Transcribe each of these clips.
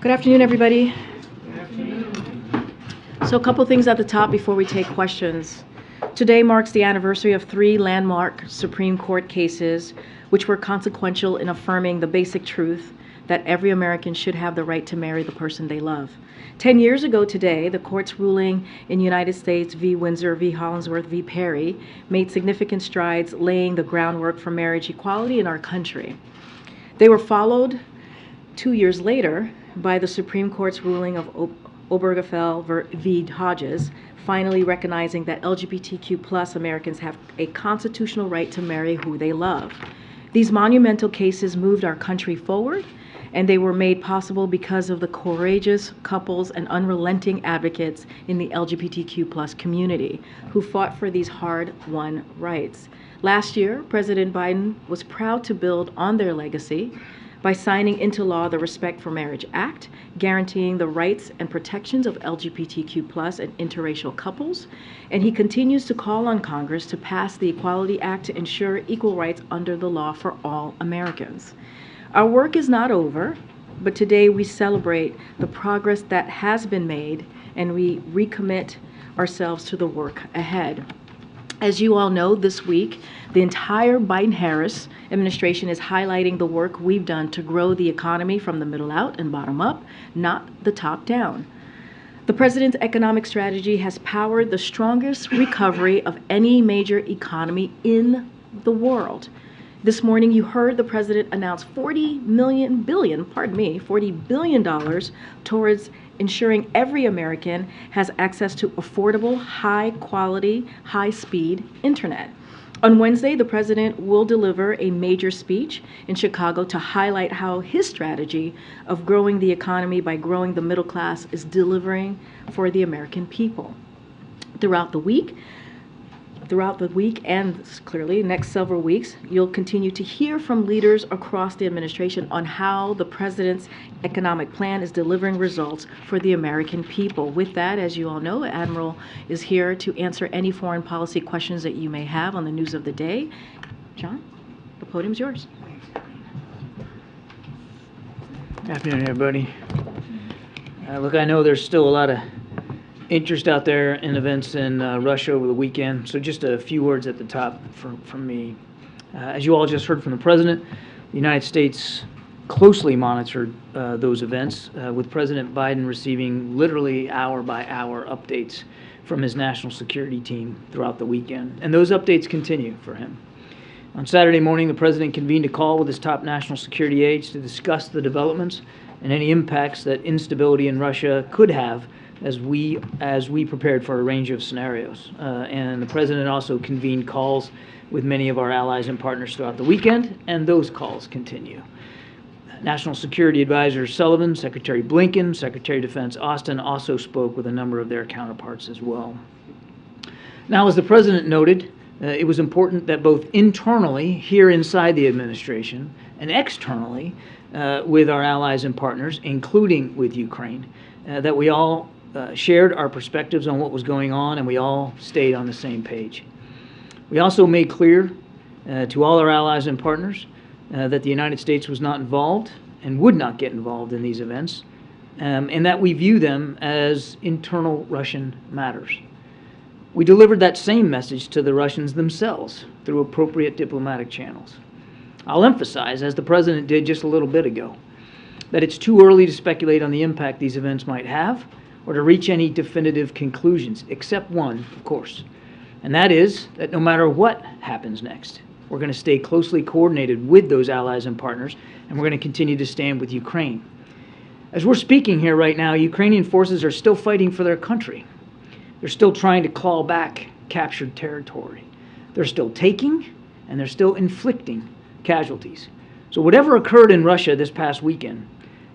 Good afternoon, everybody. So a couple things at the top before we take questions. Today marks the anniversary of 3 landmark Supreme Court cases which were consequential in affirming the basic truth that every American should have the right to marry the person they love. 10 years ago today, the court's ruling in United States v. Windsor v. Hollingsworth v. Perry made significant strides laying the groundwork for marriage equality in our country. They were followed 2 years later by the Supreme Court's ruling of Obergefell v. Hodges, finally recognizing that LGBTQ+ Americans have a constitutional right to marry who they love. These monumental cases moved our country forward, and they were made possible because of the courageous couples and unrelenting advocates in the LGBTQ+ community who fought for these hard-won rights. Last year, President Biden was proud to build on their legacy by signing into law the Respect for Marriage Act, guaranteeing the rights and protections of LGBTQ+ and interracial couples, and he continues to call on Congress to pass the Equality Act to ensure equal rights under the law for all Americans. Our work is not over, but today we celebrate the progress that has been made, and we recommit ourselves to the work ahead. As you all know, this week, the entire Biden-Harris administration is highlighting the work we've done to grow the economy from the middle out and bottom up, not the top down. The president's economic strategy has powered the strongest recovery of any major economy in the world. This morning, you heard the president announce $40 billion towards ensuring every American has access to affordable, high-quality, high-speed internet. On Wednesday, the president will deliver a major speech in Chicago to highlight how his strategy of growing the economy by growing the middle class is delivering for the American people. Throughout the week and clearly next several weeks, you'll continue to hear from leaders across the administration on how the president's economic plan is delivering results for the American people. With that, as you all know, Admiral is here to answer any foreign policy questions that you may have on the news of the day. John, the podium's yours. Good afternoon, everybody. Look, I know there's still a lot of interest out there in events in Russia over the weekend, so just a few words at the top from me. As you all just heard from the President, the United States closely monitored those events, with President Biden receiving literally hour-by-hour updates from his national security team throughout the weekend, and those updates continue for him. On Saturday morning, the President convened a call with his top national security aides to discuss the developments and any impacts that instability in Russia could have as we prepared for a range of scenarios. And the President also convened calls with many of our allies and partners throughout the weekend, and those calls continue. National Security Advisor Sullivan, Secretary Blinken, Secretary of Defense Austin also spoke with a number of their counterparts as well. Now, as the President noted, it was important that both internally, here inside the administration, and externally, with our allies and partners, including with Ukraine, that we all shared our perspectives on what was going on, and we all stayed on the same page. We also made clear to all our allies and partners that the United States was not involved and would not get involved in these events, and that we view them as internal Russian matters. We delivered that same message to the Russians themselves through appropriate diplomatic channels. I'll emphasize, as the President did just a little bit ago, that it's too early to speculate on the impact these events might have or to reach any definitive conclusions, except one, of course, and that is that no matter what happens next, we're going to stay closely coordinated with those allies and partners, and we're going to continue to stand with Ukraine. As we're speaking here right now, Ukrainian forces are still fighting for their country. They're still trying to claw back captured territory. They're still taking, and they're still inflicting casualties. So whatever occurred in Russia this past weekend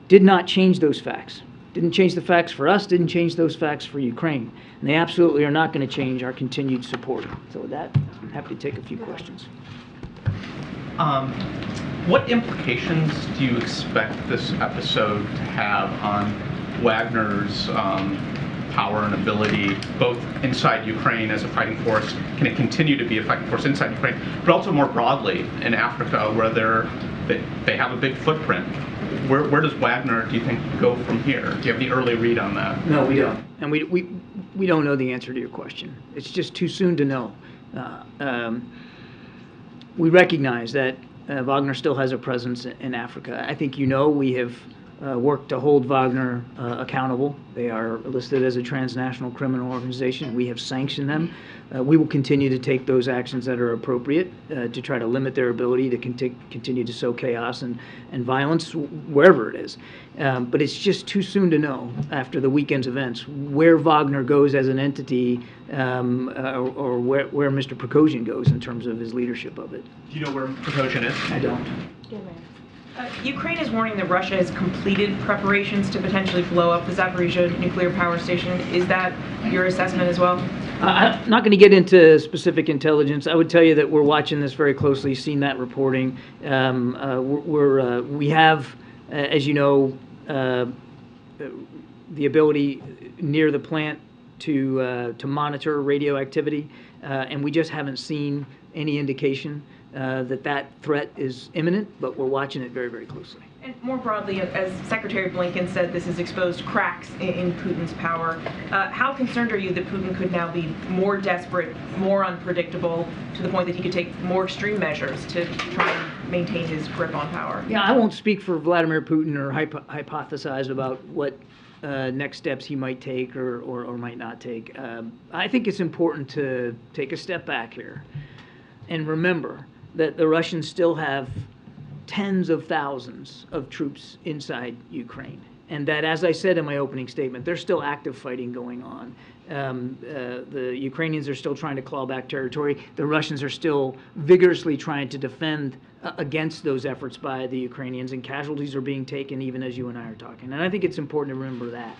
did not change those facts. Didn't change the facts for us, didn't change those facts for Ukraine. And they absolutely are not going to change our continued support. So with that, I'm happy to take a few questions. What implications do you expect this episode to have on Wagner's power and ability, both inside Ukraine as a fighting force? Can it continue to be a fighting force inside Ukraine, but also more broadly in Africa, where they have a big footprint? Where does Wagner, do you think, go from here? Do you have the early read on that? No, we don't. And we don't know the answer to your question. It's just too soon to know. We recognize that Wagner still has a presence in Africa. I think we have worked to hold Wagner accountable. They are listed as a transnational criminal organization. We have sanctioned them. We will continue to take those actions that are appropriate to try to limit their ability to continue to sow chaos and violence wherever it is. But it's just too soon to know after the weekend's events where Wagner goes as an entity or where Mr. Fragosian goes in terms of his leadership of it. Do you know where Fragosian is? I don't. Ukraine is warning that Russia has completed preparations to potentially blow up the Zaporizhzhia nuclear power station. Is that your assessment as well? I'm not going to get into specific intelligence. I would tell you that we're watching this very closely, seen that reporting. We have, as you know, the ability near the plant to monitor radioactivity, and we just haven't seen any indication that threat is imminent, but we're watching it very, very closely. And more broadly, as Secretary Blinken said, this has exposed cracks in Putin's power. How concerned are you that Putin could now be more desperate, more unpredictable, to the point that he could take more extreme measures to try and maintain his grip on power? Yeah, I won't speak for Vladimir Putin or hypothesize about what next steps he might take or might not take. I think it's important to take a step back here and remember that the Russians still have tens of thousands of troops inside Ukraine. And that, as I said in my opening statement, there's still active fighting going on. The Ukrainians are still trying to claw back territory. The Russians are still vigorously trying to defend against those efforts by the Ukrainians, and casualties are being taken even as you and I are talking. And I think it's important to remember that.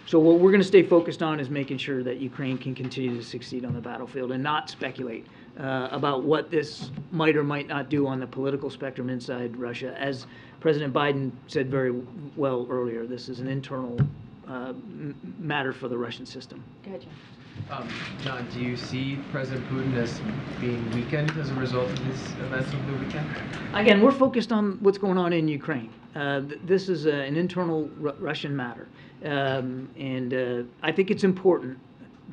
So what we're going to stay focused on is making sure that Ukraine can continue to succeed on the battlefield and not speculate about what this might or might not do on the political spectrum inside Russia. As President Biden said very well earlier, this is an internal matter for the Russian system. Go ahead, John. John, do you see President Putin as being weakened as a result of these events over the weekend? Again, we're focused on what's going on in Ukraine. This is an internal Russian matter. And I think it's important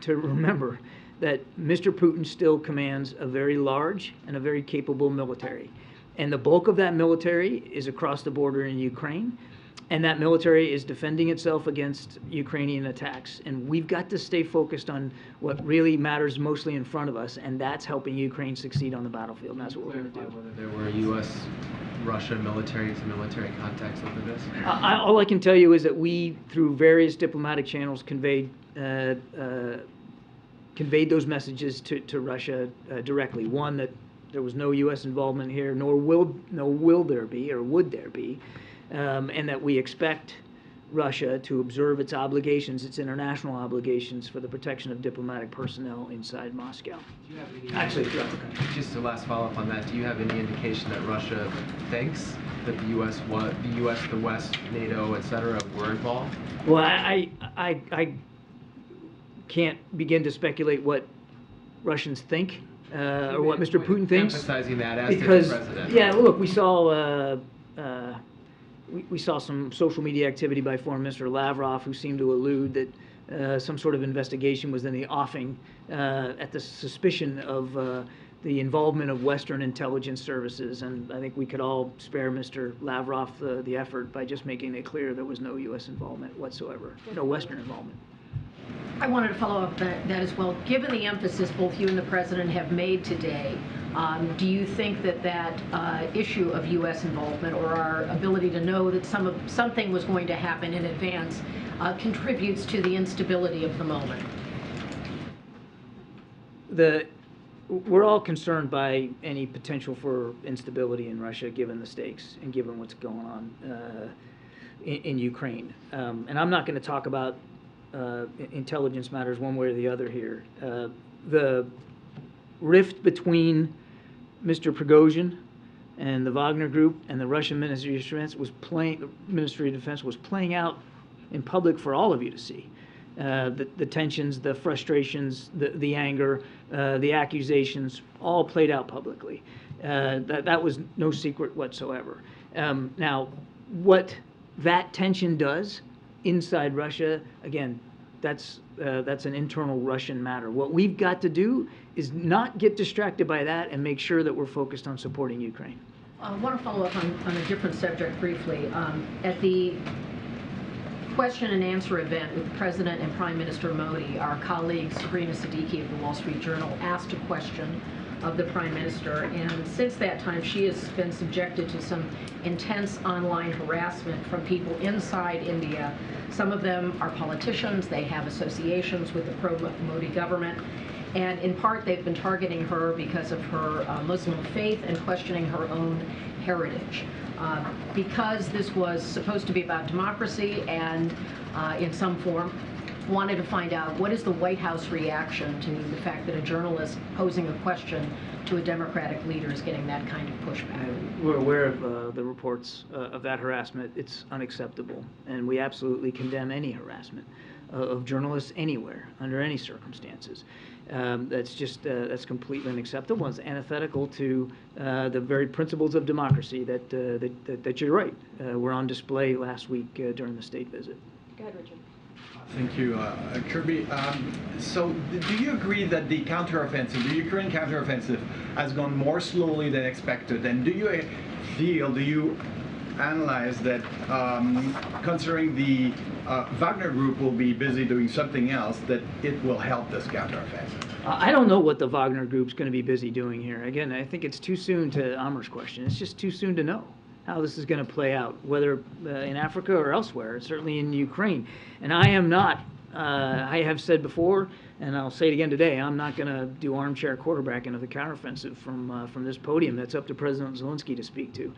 to remember that Mr. Putin still commands a very large and a very capable military. And the bulk of that military is across the border in Ukraine. And that military is defending itself against Ukrainian attacks. And we've got to stay focused on what really matters mostly in front of us, and that's helping Ukraine succeed on the battlefield. And that's what we're going to do. Whether there were U.S.-Russia military-to-military contacts over this? All I can tell you is that we, through various diplomatic channels, conveyed those messages to Russia directly. One, that there was no U.S. involvement here, nor will there be, or would there be, and that we expect Russia to observe its obligations, its international obligations for the protection of diplomatic personnel inside Moscow. Do you have any, actually, throughout the country. Just a last follow-up on that, do you have any indication that Russia thinks that the U.S., the West, NATO, etc., were involved? Well, I can't begin to speculate what Russians think or what Mr. Putin thinks. Emphasizing that as because, the president. Yeah, look, we saw we saw some social media activity by Foreign Minister Lavrov, who seemed to allude that some sort of investigation was in the offing at the suspicion of the involvement of Western intelligence services. And I think we could all spare Mr. Lavrov the effort by just making it clear there was no U.S. involvement whatsoever, no Western involvement. I wanted to follow up that as well. Given the emphasis both you and the President have made today, do you think that issue of U.S. involvement, or our ability to know that something was going to happen in advance, contributes to the instability of the moment? We're all concerned by any potential for instability in Russia, given the stakes and given what's going on in Ukraine. And I'm not going to talk about intelligence matters one way or the other here. The rift between Mr. Fragosian and the Wagner Group and the Russian Ministry of Defense was playing out in public for all of you to see. the tensions, the frustrations, the anger, the accusations, all played out publicly. That was no secret whatsoever. Now, what that tension does inside Russia, again, that's an internal Russian matter. What we've got to do is not get distracted by that and make sure that we're focused on supporting Ukraine. I want to follow up on a different subject briefly. At the question and answer event with President and Prime Minister Modi, our colleague Sabrina Siddiqui of the Wall Street Journal asked a question of the Prime Minister, and since that time she has been subjected to some intense online harassment from people inside India. Some of them are politicians, they have associations with the pro-Modi government, and in part they've been targeting her because of her Muslim faith and questioning her own heritage. Because this was supposed to be about democracy and in some form, wanted to find out what is the White House reaction to the fact that a journalist posing a question to a Democratic leader is getting that kind of pushback. We're aware of the reports of that harassment. It's unacceptable, and we absolutely condemn any harassment of journalists anywhere, under any circumstances. That's completely unacceptable. It's antithetical to the very principles of democracy that you're right, were on display last week during the state visit. Go ahead, Richard. Thank you, Kirby. So, do you agree that the counteroffensive, the Ukrainian counteroffensive, has gone more slowly than expected? And do you analyze that, considering the Wagner group will be busy doing something else, that it will help this counteroffensive? I don't know what the Wagner group's going to be busy doing here. Again, I think it's too soon to Amar's question. It's just too soon to know how this is going to play out, whether in Africa or elsewhere, certainly in Ukraine. And I am not, I have said before, and I'll say it again today, I'm not going to do armchair quarterbacking of the counteroffensive from this podium. That's up to President Zelensky to speak to.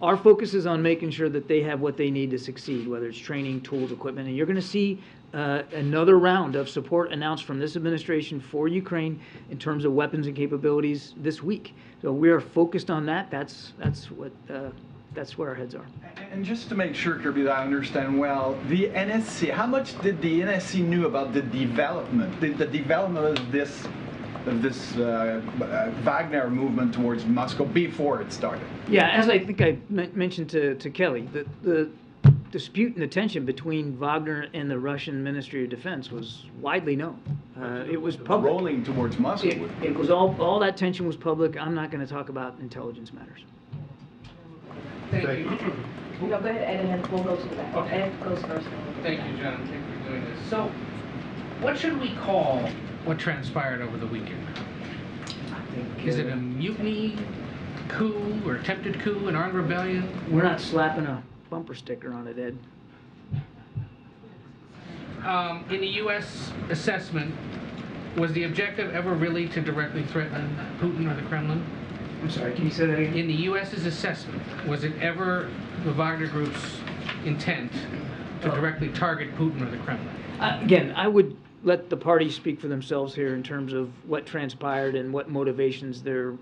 Our focus is on making sure that they have what they need to succeed, whether it's training, tools, equipment. And you're going to see another round of support announced from this administration for Ukraine in terms of weapons and capabilities this week. So we are focused on that. That's where our heads are. And just to make sure, Kirby, that I understand well, the NSC, how much did the NSC knew about the development of this Wagner movement towards Moscow before it started? Yeah, as I think I mentioned to Kelly, the dispute and the tension between Wagner and the Russian Ministry of Defense was widely known. It was public. Rolling towards Moscow. It was all that tension was public. I'm not going to talk about intelligence matters. Thank you. No, go ahead, Ed, and then we'll go to the back. Okay. Ed goes first. Thank you, John. Thank you for doing this. So, what should we call what transpired over the weekend? Is it a mutiny, coup, or attempted coup, an armed rebellion? We're not slapping a bumper sticker on it, Ed. In the U.S. assessment, was the objective ever really to directly threaten Putin or the Kremlin? I'm sorry, can you say that again? In the U.S.'s assessment, was it ever the Wagner Group's intent to directly target Putin or the Kremlin? Again, I would let the parties speak for themselves here in terms of what transpired and what motivations there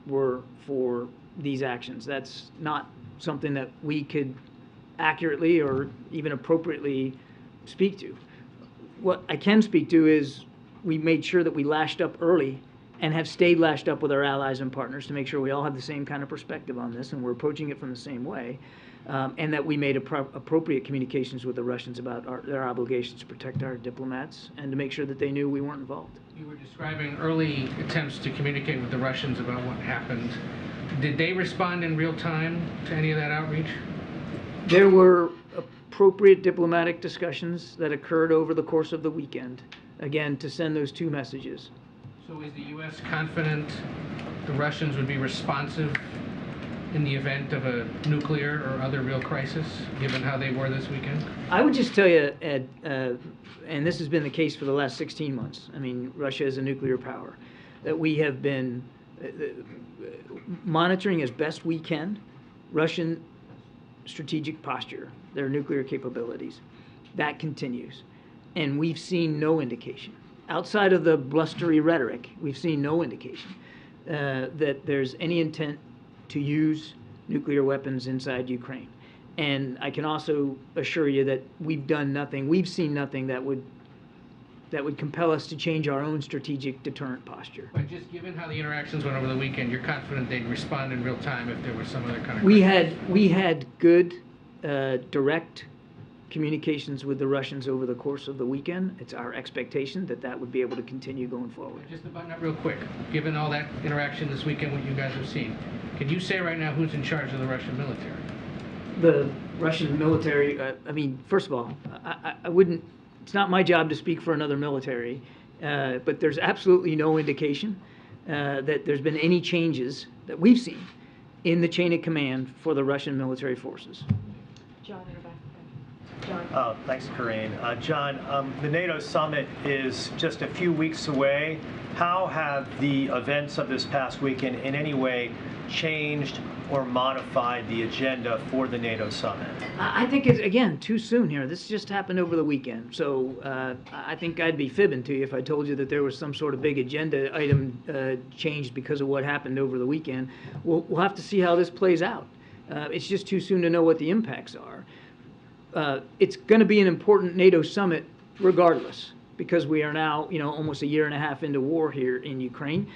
were for these actions. That's not something that we could accurately or even appropriately speak to. What I can speak to is we made sure that we lashed up early and have stayed lashed up with our allies and partners to make sure we all have the same kind of perspective on this and we're approaching it from the same way, and that we made appropriate communications with the Russians about their obligations to protect our diplomats and to make sure that they knew we weren't involved. You were describing early attempts to communicate with the Russians about what happened. Did they respond in real time to any of that outreach? There were appropriate diplomatic discussions that occurred over the course of the weekend, again, to send those two messages. So is the U.S. confident the Russians would be responsive in the event of a nuclear or other real crisis, given how they were this weekend? I would just tell you, Ed, and this has been the case for the last 16 months, I mean, Russia is a nuclear power, that we have been monitoring as best we can Russian strategic posture, their nuclear capabilities. That continues. And we've seen no indication. Outside of the blustery rhetoric, we've seen no indication that there's any intent to use nuclear weapons inside Ukraine. And I can also assure you that we've done nothing, we've seen nothing that would compel us to change our own strategic deterrent posture. But just given how the interactions went over the weekend, you're confident they'd respond in real time if there was some other kind of... We had good direct communications with the Russians over the course of the weekend. It's our expectation that that would be able to continue going forward. Just to button up real quick, given all that interaction this weekend, what you guys have seen, can you say right now who's in charge of the Russian military? The Russian military, I mean, first of all, I wouldn't, it's not my job to speak for another military, but there's absolutely no indication that there's been any changes that we've seen in the chain of command for the Russian military forces. John, in the back. John. Thanks, Karine. John, the NATO Summit is just a few weeks away. How have the events of this past weekend in any way changed or modified the agenda for the NATO Summit? I think it's, again, too soon here. This just happened over the weekend. So I think I'd be fibbing to you if I told you that there was some sort of big agenda item changed because of what happened over the weekend. We'll have to see how this plays out. It's just too soon to know what the impacts are. It's going to be an important NATO summit regardless, because we are now, almost a year and a half into war here in Ukraine.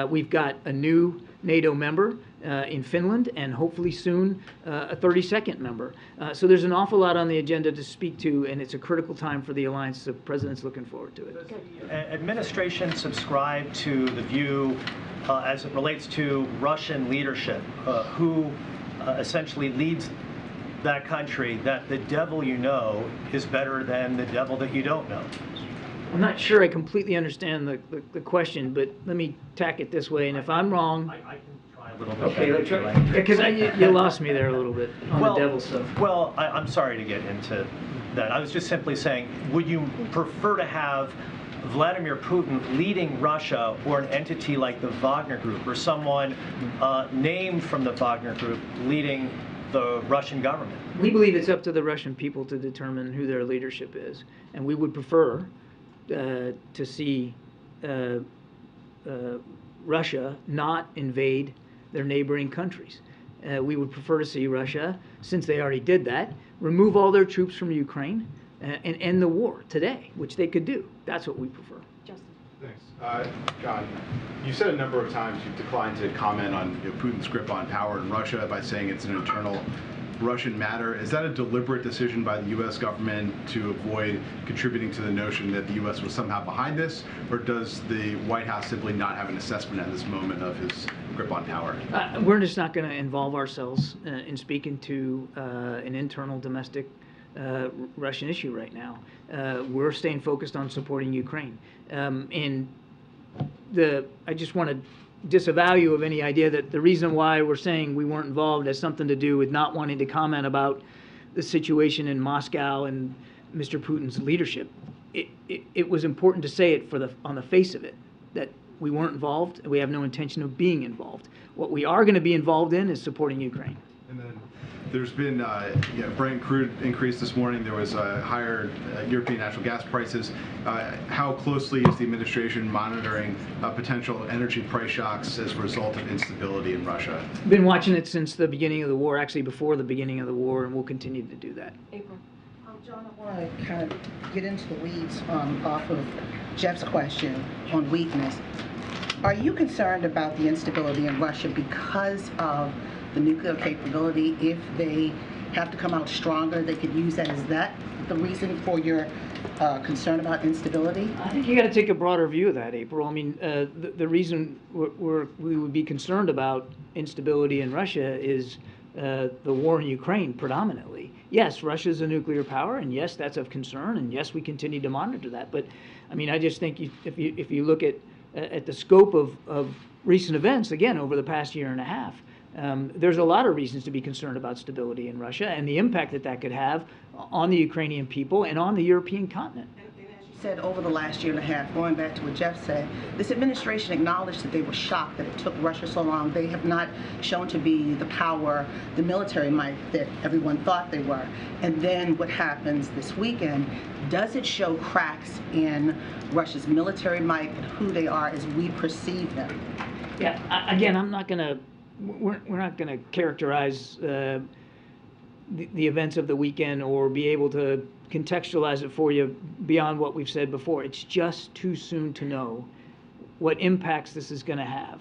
We've got a new NATO member in Finland, and hopefully soon a 32nd member. So there's an awful lot on the agenda to speak to, and it's a critical time for the alliance. The president's looking forward to it. Does the administration subscribe to the view, as it relates to Russian leadership, who essentially leads that country, that the devil you know is better than the devil that you don't know? I'm not sure I completely understand the question, but let me tack it this way, and if I'm wrong... I can try a little bit. Okay, because you lost me there a little bit on the devil stuff. Well, I'm sorry to get into that. I was just simply saying, would you prefer to have Vladimir Putin leading Russia, or an entity like the Wagner Group, or someone named from the Wagner Group leading the Russian government? We believe it's up to the Russian people to determine who their leadership is, and we would prefer to see Russia not invade their neighboring countries. We would prefer to see Russia, since they already did that, remove all their troops from Ukraine and end the war today, which they could do. That's what we prefer. Justin. Thanks. John, you said a number of times you've declined to comment on Putin's grip on power in Russia by saying it's an internal Russian matter. Is that a deliberate decision by the U.S. government to avoid contributing to the notion that the U.S. was somehow behind this, or does the White House simply not have an assessment at this moment of his grip on power? We're just not going to involve ourselves in speaking to an internal domestic Russian issue right now. We're staying focused on supporting Ukraine. And I just want to disavow you of any idea that the reason why we're saying we weren't involved has something to do with not wanting to comment about the situation in Moscow and Mr. Putin's leadership. It was important to say it on the face of it, that we weren't involved and we have no intention of being involved. What we are going to be involved in is supporting Ukraine. And then there's been Brent crude increase this morning. There was higher European natural gas prices. How closely is the administration monitoring potential energy price shocks as a result of instability in Russia? Been watching it since the beginning of the war, actually before the beginning of the war, and we'll continue to do that. April. John, I want to kind of get into the weeds off of Jeff's question on weakness. Are you concerned about the instability in Russia because of the nuclear capability? If they have to come out stronger, they could use that. Is that the reason for your concern about instability? I think you got to take a broader view of that, April. I mean, the reason we would be concerned about instability in Russia is the war in Ukraine predominantly. Yes, Russia's a nuclear power, and yes, that's of concern, and yes, we continue to monitor that. But I mean, I just think if you look at the scope of recent events, again, over the past year and a half, there's a lot of reasons to be concerned about stability in Russia and the impact that could have on the Ukrainian people and on the European continent. And as you said, over the last year and a half, going back to what Jeff said, this administration acknowledged that they were shocked that it took Russia so long. They have not shown to be the power, the military might that everyone thought they were. And then what happens this weekend, does it show cracks in Russia's military might and who they are as we perceive them? Yeah, again, we're not going to characterize the events of the weekend or be able to contextualize it for you beyond what we've said before. It's just too soon to know what impacts this is going to have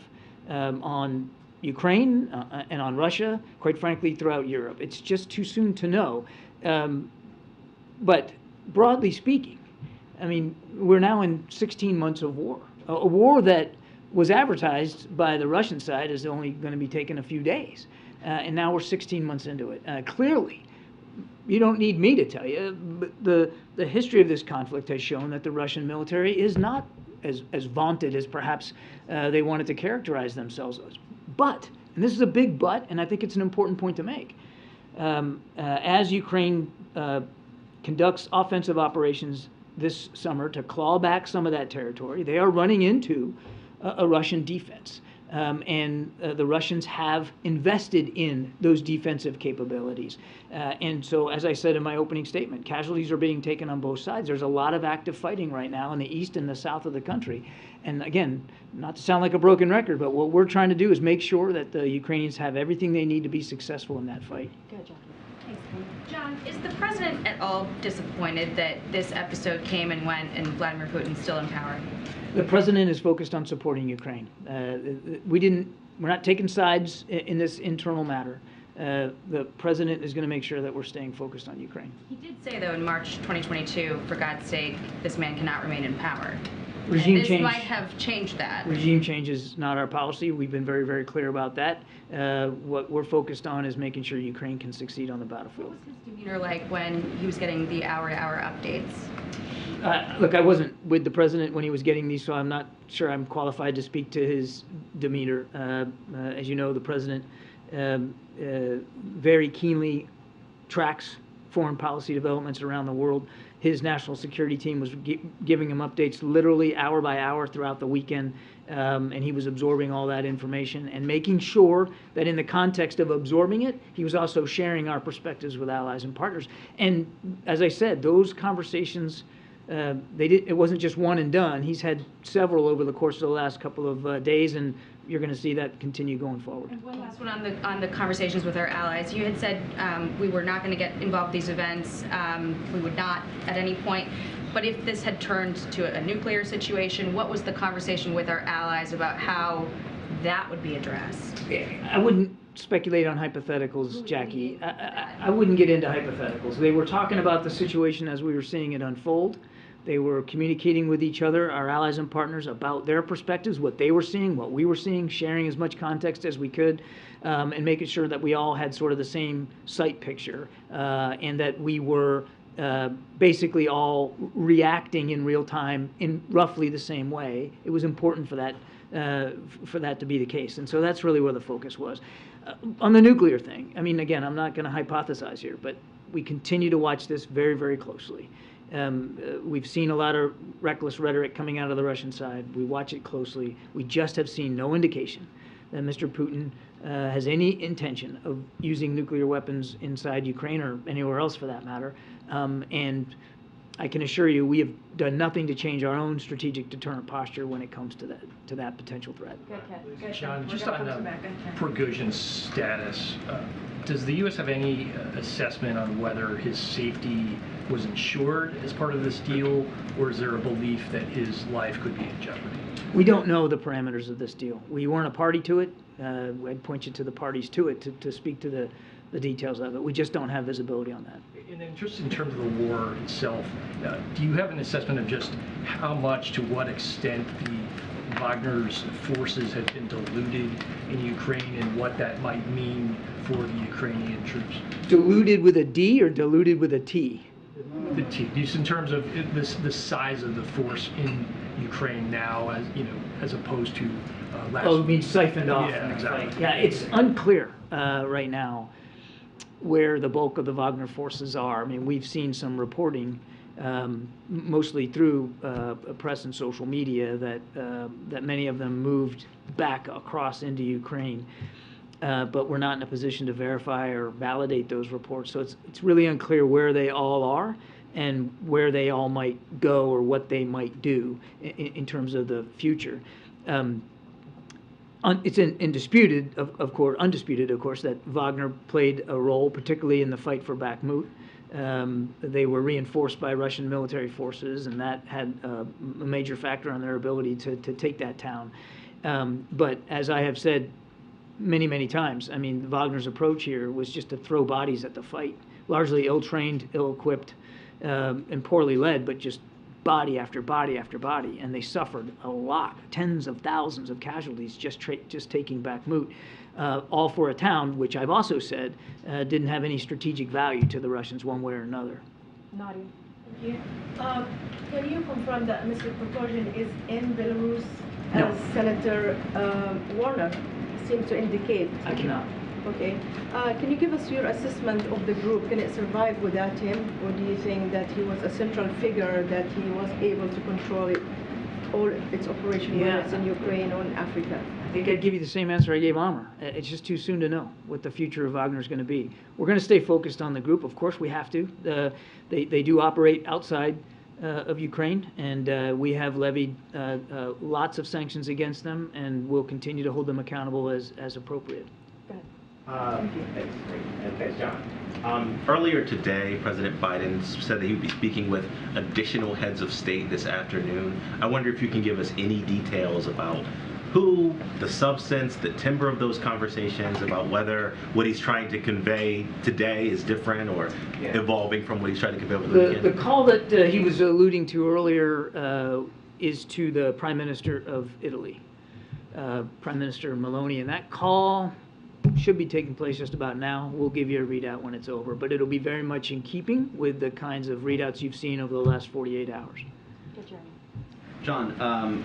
on Ukraine and on Russia, quite frankly, throughout Europe. It's just too soon to know. But broadly speaking, I mean, we're now in 16 months of war, a war that was advertised by the Russian side as only going to be taking a few days. And now we're 16 months into it. Clearly, you don't need me to tell you, but the history of this conflict has shown that the Russian military is not as vaunted as perhaps they wanted to characterize themselves as. But, and this is a big but, and I think it's an important point to make, as Ukraine conducts offensive operations this summer to claw back some of that territory, they are running into a Russian defense. And the Russians have invested in those defensive capabilities. And so, as I said in my opening statement, casualties are being taken on both sides. There's a lot of active fighting right now in the east and the south of the country. And again, not to sound like a broken record, but what we're trying to do is make sure that the Ukrainians have everything they need to be successful in that fight. Good, John. John, is the president at all disappointed that this episode came and went and Vladimir Putin's still in power? The president is focused on supporting Ukraine. We're not taking sides in this internal matter. The president is going to make sure that we're staying focused on Ukraine. He did say, though, in March 2022, for God's sake, this man cannot remain in power. Regime and this change might have changed that. Regime change is not our policy. We've been very, very clear about that. What we're focused on is making sure Ukraine can succeed on the battlefield. What was his demeanor like when he was getting the hour-to-hour updates? Look, I wasn't with the president when he was getting these, so I'm not sure I'm qualified to speak to his demeanor. As you know, the president very keenly tracks foreign policy developments around the world. His national security team was giving him updates literally hour by hour throughout the weekend, and he was absorbing all that information and making sure that in the context of absorbing it, he was also sharing our perspectives with allies and partners. And as I said, those conversations, it wasn't just one and done. He's had several over the course of the last couple of days, and you're going to see that continue going forward. And one last one on the conversations with our allies. You had said we were not going to get involved in these events. We would not at any point. But if this had turned to a nuclear situation, what was the conversation with our allies about how that would be addressed? I wouldn't speculate on hypotheticals, Jackie. I wouldn't get into hypotheticals. They were talking about the situation as we were seeing it unfold. They were communicating with each other, our allies and partners, about their perspectives, what they were seeing, what we were seeing, sharing as much context as we could, and making sure that we all had sort of the same sight picture, and that we were basically all reacting in real time in roughly the same way. It was important for that to be the case, and so that's really where the focus was. On the nuclear thing, I mean, again, I'm not going to hypothesize here, but we continue to watch this very, very closely. We've seen a lot of reckless rhetoric coming out of the Russian side. We watch it closely. We just have seen no indication that Mr. Putin has any intention of using nuclear weapons inside Ukraine or anywhere else for that matter. And I can assure you we have done nothing to change our own strategic deterrent posture when it comes to that potential threat. John, just on Fragosian's status, does the U.S. have any assessment on whether his safety was ensured as part of this deal, or is there a belief that his life could be in jeopardy? We don't know the parameters of this deal. We weren't a party to it. I'd point you to the parties to it to speak to the details of it. We just don't have visibility on that. And then just in terms of the war itself, do you have an assessment of just how much, to what extent the Wagner's forces have been diluted in Ukraine and what that might mean for the Ukrainian troops? Diluted with a D or diluted with a T? The T. Just in terms of the size of the force in Ukraine now, as opposed to last. Oh, you mean siphoned off? Yeah, exactly. Yeah, it's unclear right now where the bulk of the Wagner forces are. I mean, we've seen some reporting, mostly through press and social media, that many of them moved back across into Ukraine. But we're not in a position to verify or validate those reports. So it's really unclear where they all are and where they all might go or what they might do in terms of the future. It's undisputed, of course, that Wagner played a role, particularly in the fight for Bakhmut. They were reinforced by Russian military forces, and that had a major factor on their ability to take that town. But as I have said many, many times, I mean, Wagner's approach here was just to throw bodies at the fight, largely ill-trained, ill-equipped, and poorly led, but just body after body after body, and they suffered a lot, tens of thousands of casualties just taking Bakhmut, all for a town which I've also said didn't have any strategic value to the Russians one way or another. Nadia. Thank you. Can you confirm that Mr. Prigozhin is in Belarus, No. as Senator Warner seemed to indicate? I cannot. Okay. Can you give us your assessment of the group? Can it survive without him, or do you think that he was a central figure, that he was able to control all its operation, whether it's in Ukraine or in Africa? I think I'd give you the same answer I gave Amr. It's just too soon to know what the future of Wagner is going to be. We're going to stay focused on the group. Of course, we have to. They do operate outside of Ukraine, and we have levied lots of sanctions against them, and we'll continue to hold them accountable as appropriate. Thanks, John. Earlier today, President Biden said that he would be speaking with additional heads of state this afternoon. I wonder if you can give us any details about who, the substance, the timbre of those conversations, about whether what he's trying to convey today is different or evolving from what he's trying to convey over the weekend. The call that he was alluding to earlier is to the Prime Minister of Italy, Prime Minister Meloni, and that call should be taking place just about now. We'll give you a readout when it's over, but it'll be very much in keeping with the kinds of readouts you've seen over the last 48 hours. John,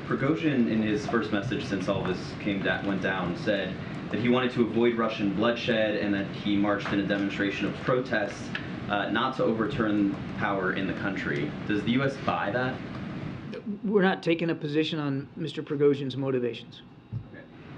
Prigozhin, in his first message since all this went down, said that he wanted to avoid Russian bloodshed and that he marched in a demonstration of protest, not to overturn power in the country. Does the U.S. buy that? We're not taking a position on Mr. Prigozhin's motivations.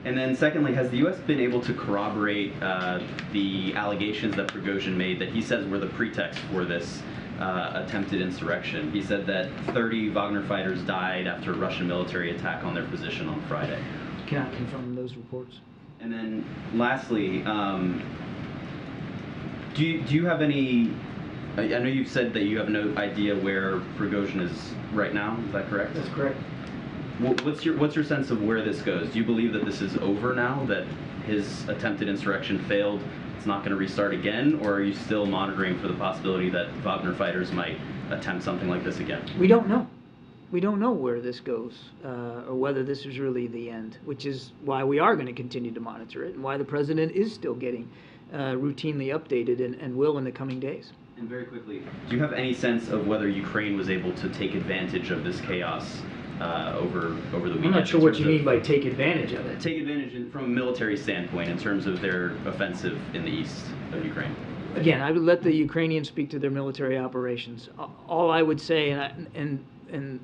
And then secondly, has the U.S. been able to corroborate the allegations that Prigozhin made that he says were the pretext for this attempted insurrection? He said that 30 Wagner fighters died after a Russian military attack on their position on Friday. Cannot confirm those reports. And then lastly, do you have any, I know you've said that you have no idea where Prigozhin is right now, is that correct? That's correct. What's your sense of where this goes? Do you believe that this is over now, that his attempted insurrection failed, it's not going to restart again, or are you still monitoring for the possibility that Wagner fighters might attempt something like this again? We don't know. We don't know where this goes, or whether this is really the end, which is why we are going to continue to monitor it, and why the president is still getting routinely updated and will in the coming days. And very quickly, do you have any sense of whether Ukraine was able to take advantage of this chaos over the weekend? I'm not sure what you mean by take advantage of it. Take advantage from a military standpoint in terms of their offensive in the east of Ukraine. Again, I would let the Ukrainians speak to their military operations. All I would say, and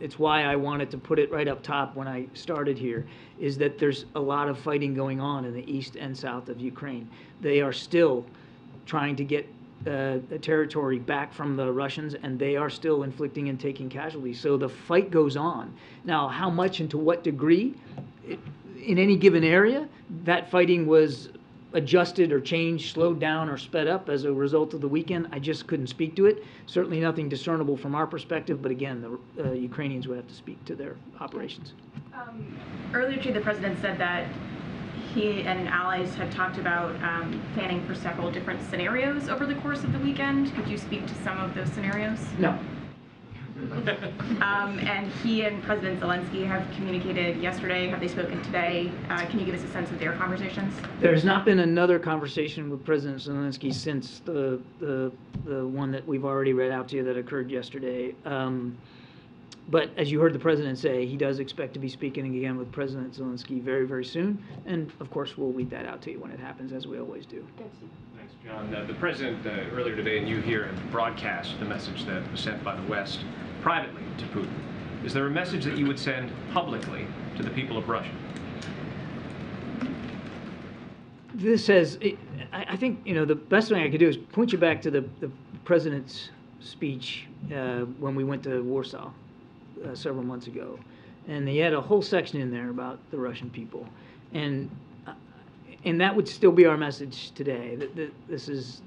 it's why I wanted to put it right up top when I started here, is that there's a lot of fighting going on in the east and south of Ukraine. They are still trying to get territory back from the Russians, and they are still inflicting and taking casualties. So the fight goes on. Now, how much and to what degree, in any given area, that fighting was adjusted or changed, slowed down, or sped up as a result of the weekend, I just couldn't speak to it. Certainly nothing discernible from our perspective, but again, the Ukrainians would have to speak to their operations. Earlier today, the president said that he and allies had talked about planning for several different scenarios over the course of the weekend. Could you speak to some of those scenarios? No. And he and President Zelensky have communicated yesterday. Have they spoken today? Can you give us a sense of their conversations? There has not been another conversation with President Zelensky since the one that we've already read out to you that occurred yesterday. But as you heard the president say, he does expect to be speaking again with President Zelensky very, very soon. And of course, we'll read that out to you when it happens, as we always do. Thanks, John. The president earlier today, and you here, have broadcast the message that was sent by the West privately to Putin. Is there a message that you would send publicly to the people of Russia? This says, I think, the best thing I could do is point you back to the president's speech when we went to Warsaw several months ago. And he had a whole section in there about the Russian people. And that would still be our message today. This is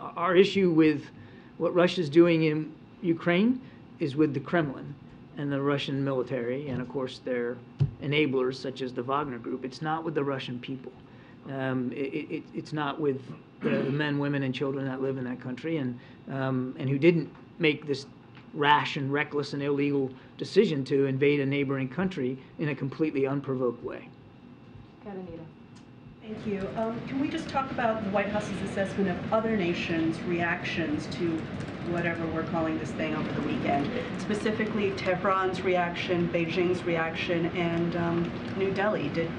our issue with what Russia's doing in Ukraine is with the Kremlin and the Russian military, and of course their enablers such as the Wagner group. It's not with the Russian people. It's not with the men, women, and children that live in that country, and who didn't make this rash and reckless and illegal decision to invade a neighboring country in a completely unprovoked way. Karenina. Thank you. Can we just talk about the White House's assessment of other nations' reactions to whatever we're calling this thing over the weekend? Specifically, Tehran's reaction, Beijing's reaction, and New Delhi. Did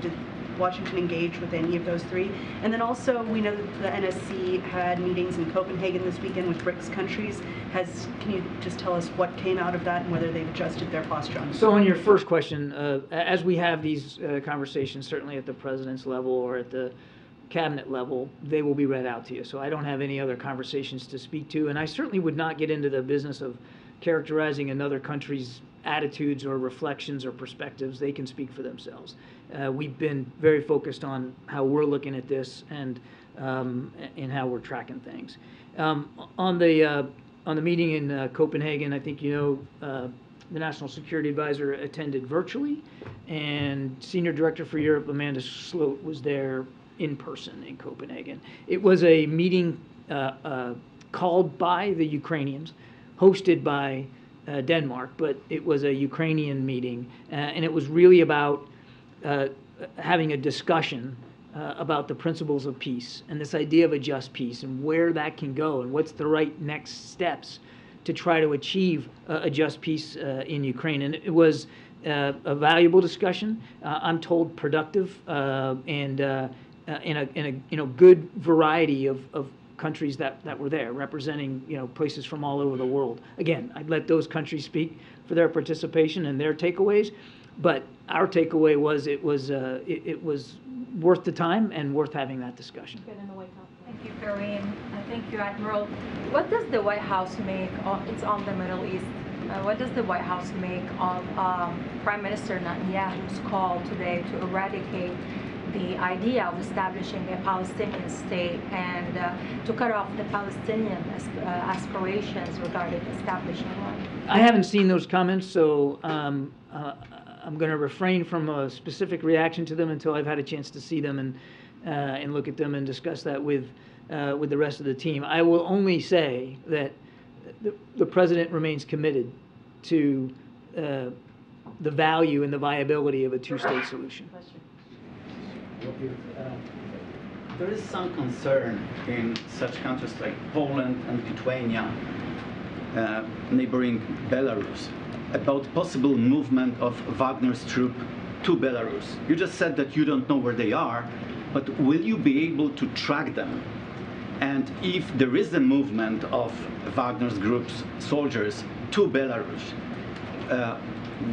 Washington engage with any of those three? And then also, we know that the NSC had meetings in Copenhagen this weekend with BRICS countries. Can you just tell us what came out of that and whether they've adjusted their posture on it? So on your first question, as we have these conversations, certainly at the president's level or at the cabinet level, they will be read out to you. So I don't have any other conversations to speak to, and I certainly would not get into the business of characterizing another country's attitudes or reflections or perspectives. They can speak for themselves. We've been very focused on how we're looking at this and how we're tracking things. On the meeting in Copenhagen, I think you know the National Security Advisor attended virtually, and Senior Director for Europe Amanda Sloat was there in person in Copenhagen. It was a meeting called by the Ukrainians, hosted by Denmark, but it was a Ukrainian meeting, and it was really about having a discussion about the principles of peace and this idea of a just peace and where that can go and what's the right next steps to try to achieve a just peace in Ukraine. And it was a valuable discussion. I'm told productive and in a good variety of countries that were there, representing places from all over the world. Again, I'd let those countries speak for their participation and their takeaways, but our takeaway was it was worth the time and worth having that discussion. Thank you, Karine. Thank you, Admiral. What does the White House make? It's on the Middle East. What does the White House make of Prime Minister Netanyahu's call today to eradicate the idea of establishing a Palestinian state and to cut off the Palestinian aspirations regarding establishing one? I haven't seen those comments, so I'm going to refrain from a specific reaction to them until I've had a chance to see them and look at them and discuss that with the rest of the team. I will only say that the president remains committed to the value and the viability of a two-state solution. There is some concern in such countries like Poland and Lithuania, neighboring Belarus, about possible movement of Wagner's troops to Belarus. You just said that you don't know where they are, but will you be able to track them? And if there is a movement of Wagner's group's soldiers to Belarus,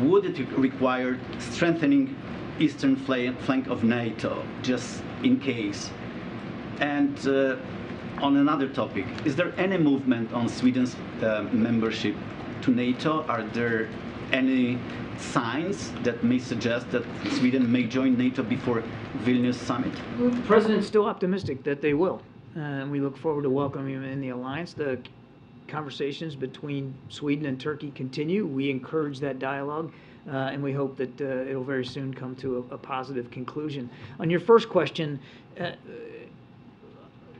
would it require strengthening eastern flank of NATO, just in case? And on another topic, is there any movement on Sweden's membership to NATO? Are there any signs that may suggest that Sweden may join NATO before Vilnius summit? The president's still optimistic that they will, and we look forward to welcoming him in the alliance. The conversations between Sweden and Turkey continue. We encourage that dialogue. And we hope that it'll very soon come to a positive conclusion. On your first question,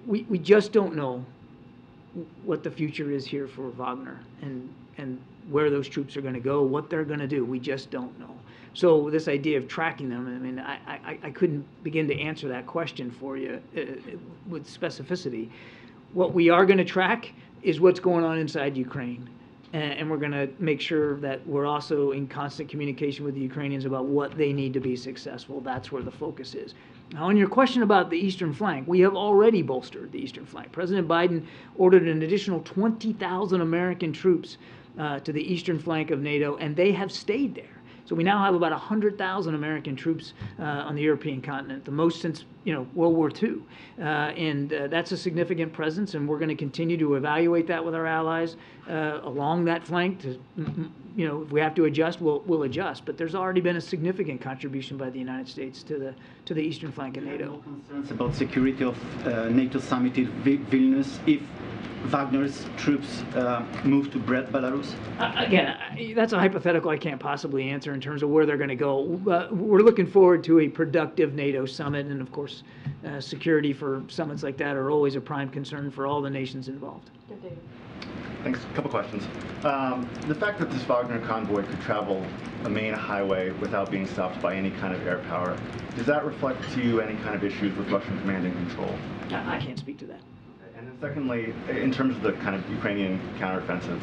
we just don't know what the future is here for Wagner and where those troops are going to go, what they're going to do. We just don't know. So this idea of tracking them, I mean, I couldn't begin to answer that question for you with specificity. What we are going to track is what's going on inside Ukraine. And we're going to make sure that we're also in constant communication with the Ukrainians about what they need to be successful. That's where the focus is. Now, on your question about the eastern flank, we have already bolstered the eastern flank. President Biden ordered an additional 20,000 American troops to the eastern flank of NATO, and they have stayed there. So we now have about 100,000 American troops on the European continent, the most since World War II. And that's a significant presence, and we're going to continue to evaluate that with our allies along that flank to if we have to adjust, we'll adjust. But there's already been a significant contribution by the United States to the eastern flank of NATO. Concerns about security of NATO Summit in Vilnius if Wagner's troops move to Belarus? Again, that's a hypothetical I can't possibly answer in terms of where they're going to go. We're looking forward to a productive NATO summit, and of course, security for summits like that are always a prime concern for all the nations involved. Thanks. A couple questions. The fact that this Wagner convoy could travel a main highway without being stopped by any kind of air power, does that reflect to you any kind of issues with Russian command and control? I can't speak to that. And then secondly, in terms of the kind of Ukrainian counteroffensive,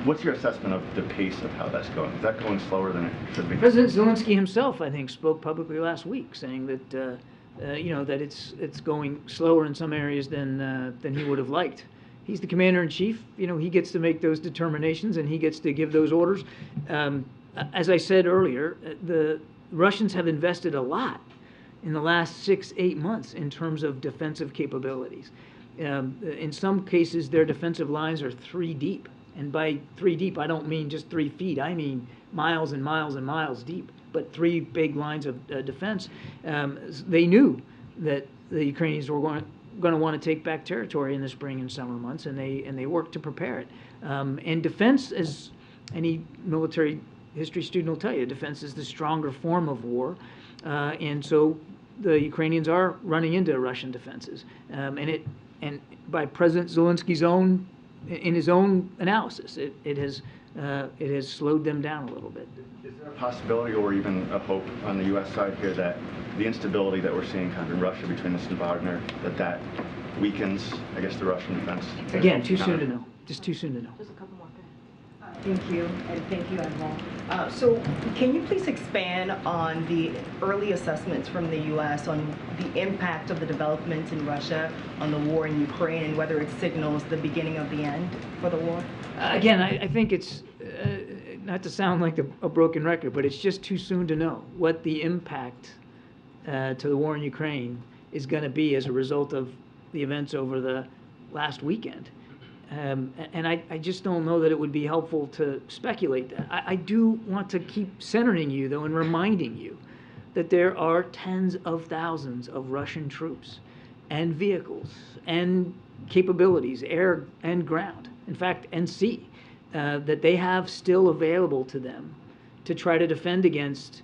what's your assessment of the pace of how that's going? Is that going slower than it should be? President Zelensky himself, I think, spoke publicly last week, saying that that it's going slower in some areas than he would have liked. He's the commander-in-chief. He gets to make those determinations and he gets to give those orders. As I said earlier, the Russians have invested a lot in the last 6-8 months in terms of defensive capabilities. In some cases, their defensive lines are 3 deep. And by 3 deep, I don't mean just 3 feet. I mean miles and miles and miles deep, but 3 big lines of defense. They knew that the Ukrainians were going to want to take back territory in the spring and summer months, and they worked to prepare it. And defense, as any military history student will tell you, defense is the stronger form of war, and so the Ukrainians are running into Russian defenses. And by President Zelensky's in his own analysis, it has slowed them down a little bit. Is there a possibility or even a hope on the U.S. side here that the instability that we're seeing kind of in Russia between this and Wagner, that weakens, I guess, the Russian defense? Again, too soon to know. Just too soon to know. Just a couple more. Thank you, and thank you, Admiral. So can you please expand on the early assessments from the U.S. on the impact of the developments in Russia on the war in Ukraine and whether it signals the beginning of the end for the war? Again, I think it's, not to sound like a broken record, but it's just too soon to know what the impact to the war in Ukraine is going to be as a result of the events over the last weekend. And I just don't know that it would be helpful to speculate that. I do want to keep centering you, though, and reminding you that there are tens of thousands of Russian troops and vehicles and capabilities, air and ground, in fact, and sea, that they have still available to them to try to defend against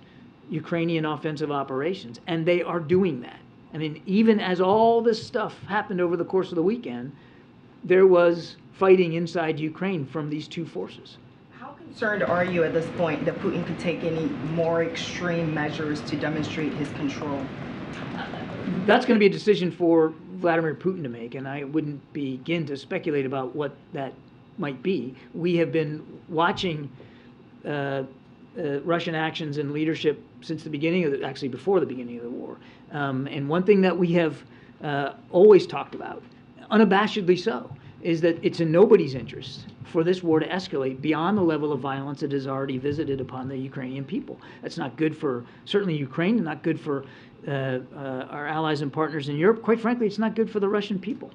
Ukrainian offensive operations. And they are doing that. I mean, even as all this stuff happened over the course of the weekend, there was fighting inside Ukraine from these two forces. How concerned are you at this point that Putin could take any more extreme measures to demonstrate his control? That's going to be a decision for Vladimir Putin to make, and I wouldn't begin to speculate about what that might be. We have been watching Russian actions and leadership since the beginning of actually before the beginning of the war. And one thing that we have always talked about, unabashedly so, is that it's in nobody's interest for this war to escalate beyond the level of violence it has already visited upon the Ukrainian people. That's not good for, certainly Ukraine, and not good for our allies and partners in Europe. Quite frankly, it's not good for the Russian people.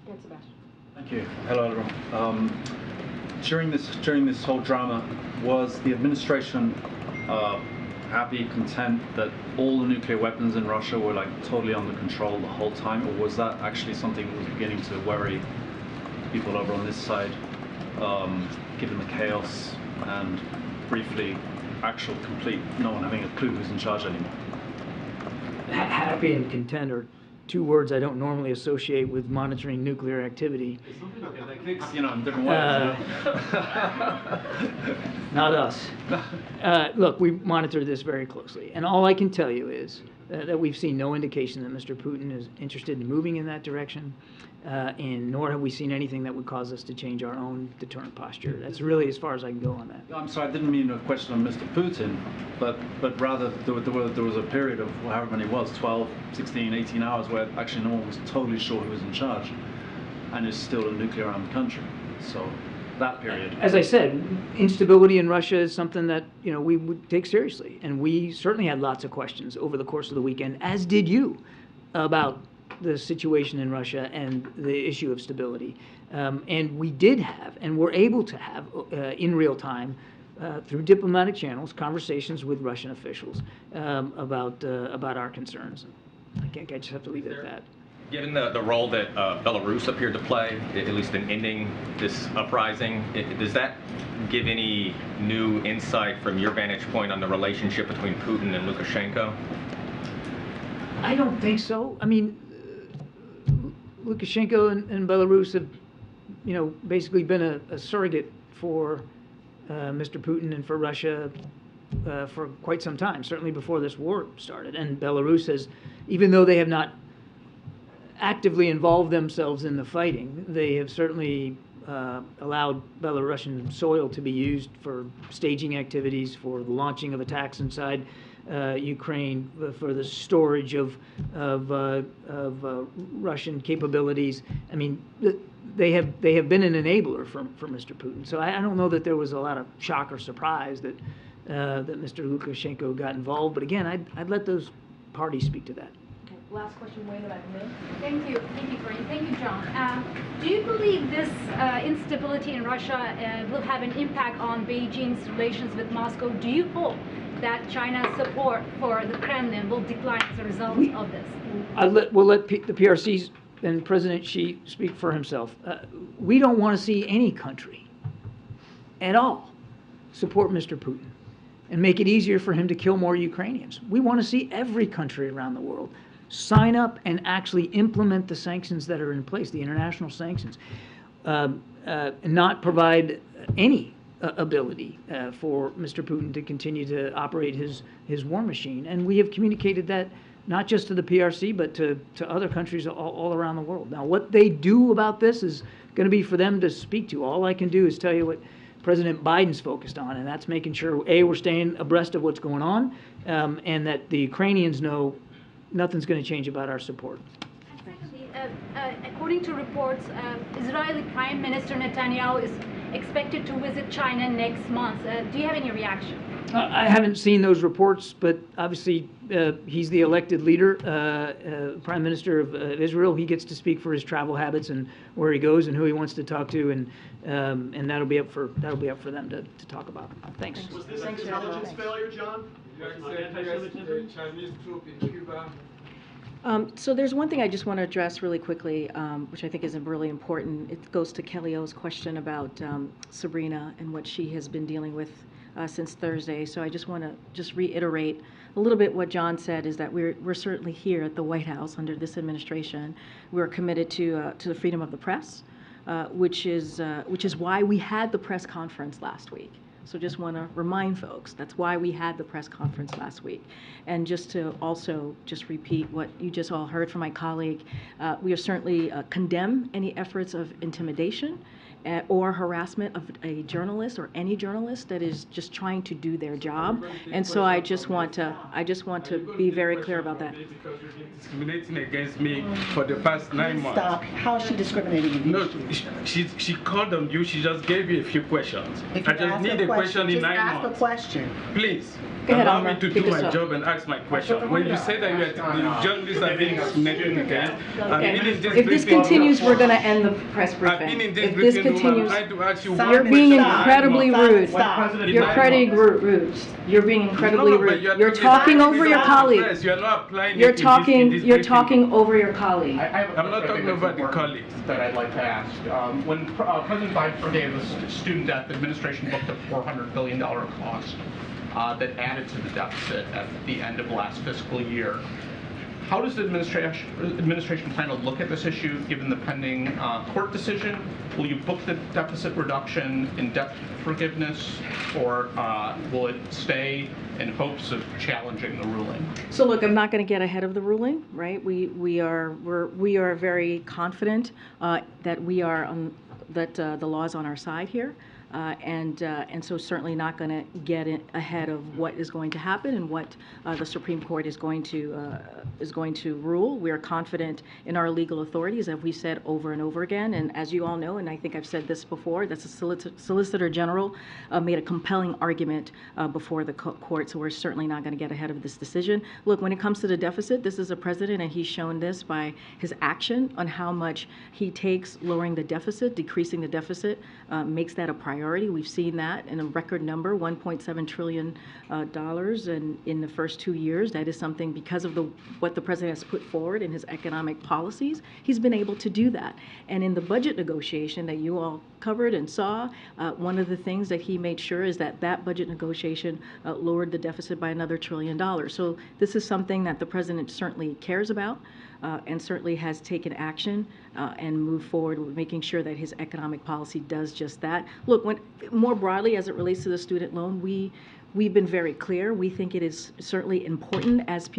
Yes, Sebastian. Thank you. Hello, everyone. During this whole drama, was the administration happy, content that all the nuclear weapons in Russia were like totally under control the whole time, or was that actually something that was beginning to worry people over on this side, given the chaos and briefly actual complete no one having a clue who's in charge anymore? Happy and content are two words I don't normally associate with monitoring nuclear activity. They fix, in different ways. Not us. Look, we monitor this very closely, and all I can tell you is that we've seen no indication that Mr. Putin is interested in moving in that direction, and nor have we seen anything that would cause us to change our own deterrent posture. That's really as far as I can go on that. I'm sorry, I didn't mean a question on Mr. Putin, but rather there was a period of however many it was, 12, 16, 18 hours, where actually no one was totally sure who was in charge, and is still a nuclear-armed country. So that period. As I said, instability in Russia is something that we would take seriously, and we certainly had lots of questions over the course of the weekend, as did you, about the situation in Russia and the issue of stability. And we did have, and were able to have in real time, through diplomatic channels, conversations with Russian officials about our concerns. I just have to leave it at that. Given the role that Belarus appeared to play, at least in ending this uprising, does that give any new insight from your vantage point on the relationship between Putin and Lukashenko? I don't think so. I mean, Lukashenko and Belarus have, basically been a surrogate for Mr. Putin and for Russia for quite some time, certainly before this war started. And Belarus has, even though they have not actively involved themselves in the fighting, they have certainly allowed Belarusian soil to be used for staging activities, for the launching of attacks inside Ukraine, for the storage of Russian capabilities. I mean, they have been an enabler for Mr. Putin. So I don't know that there was a lot of shock or surprise that Mr. Lukashenko got involved. But again, I'd let those parties speak to that. Okay, last question, Wayne, about me. Thank you, Karine. Thank you, John. Do you believe this instability in Russia will have an impact on Beijing's relations with Moscow? Do you hope that China's support for the Kremlin will decline as a result of this? We'll let the PRCs and President Xi speak for himself. We don't want to see any country at all support Mr. Putin and make it easier for him to kill more Ukrainians. We want to see every country around the world sign up and actually implement the sanctions that are in place, the international sanctions, and not provide any ability for Mr. Putin to continue to operate his war machine. And we have communicated that not just to the PRC, but to other countries all around the world. Now, what they do about this is going to be for them to speak to. All I can do is tell you what President Biden's focused on, and that's making sure, A, we're staying abreast of what's going on, and that the Ukrainians know nothing's going to change about our support. Secondly, according to reports, Israeli Prime Minister Netanyahu is expected to visit China next month. Do you have any reaction? I haven't seen those reports, but obviously he's the elected leader, Prime Minister of Israel. He gets to speak for his travel habits and where he goes and who he wants to talk to, and that'll be up for them to talk about. Thanks. Was this an intelligence failure, John? Chinese troop in Cuba. So there's one thing I just want to address really quickly, which I think is really important. It goes to Kelly O's question about Sabrina and what she has been dealing with since Thursday. So I just want to reiterate a little bit what John said, is that we're certainly here at the White House under this administration. We're committed to the freedom of the press, which is why we had the press conference last week. So just want to remind folks, that's why we had the press conference last week. And just to also just repeat what you just all heard from my colleague, we are certainly condemn any efforts of intimidation or harassment of a journalist or any journalist that is just trying to do their job. And so I just want to be very clear about that. Because you've been discriminating against me for the past 9 months. Stop. How is she discriminating against you? No, she called on you. She just gave you a few questions. I just need a question in 9 months. Ask a question. Please. Go ahead, Allow Omar. me to do my job and ask my question. When you say that the journalists are being discriminated against, If this continues, we're going to end the press briefing. If this continues, you're being incredibly rude. You're incredibly rude. You're being incredibly rude. You're talking over your colleague. You're talking over your colleague. I'm not talking over the colleagues. That I'd like to ask. When President Biden forgave the student debt, the administration booked a $400 billion cost that added to the deficit at the end of last fiscal year. How does the administration plan to look at this issue given the pending court decision? Will you book the deficit reduction in debt forgiveness, or will it stay in hopes of challenging the ruling? So look, I'm not going to get ahead of the ruling, right? We are very confident that the law is on our side here. and so certainly not going to get ahead of what is going to happen and what the Supreme Court is going to rule. We are confident in our legal authorities, as we've said over and over again. And as you all know, and I think I've said this before, that the Solicitor General made a compelling argument before the court. So we're certainly not going to get ahead of this decision. Look, when it comes to the deficit, this is a president, and he's shown this by his action on how much he takes lowering the deficit, decreasing the deficit, makes that a priority. We've seen that in a record number, $1.7 trillion in the first 2 years. That is something, because of what the president has put forward in his economic policies, he's been able to do that. And in the budget negotiation that you all covered and saw, one of the things that he made sure is that budget negotiation lowered the deficit by another $1 trillion. So this is something that the president certainly cares about, and certainly has taken action and moved forward with making sure that his economic policy does just that. Look, more broadly as it relates to the student loan, we've been very clear. We think it is certainly important as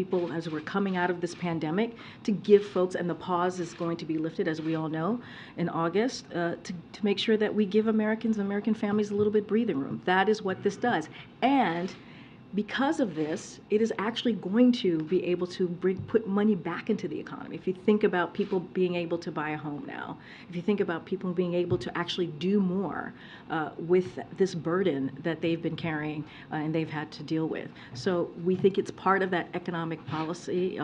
we're coming out of this pandemic, to give folks, and the pause is going to be lifted, as we all know, in August, to make sure that we give American families a little bit breathing room. That is what this does. And because of this, it is actually going to be able to put money back into the economy. If you think about people being able to buy a home now, if you think about people being able to actually do more with this burden that they've been carrying and they've had to deal with. So we think it's part of that economic policy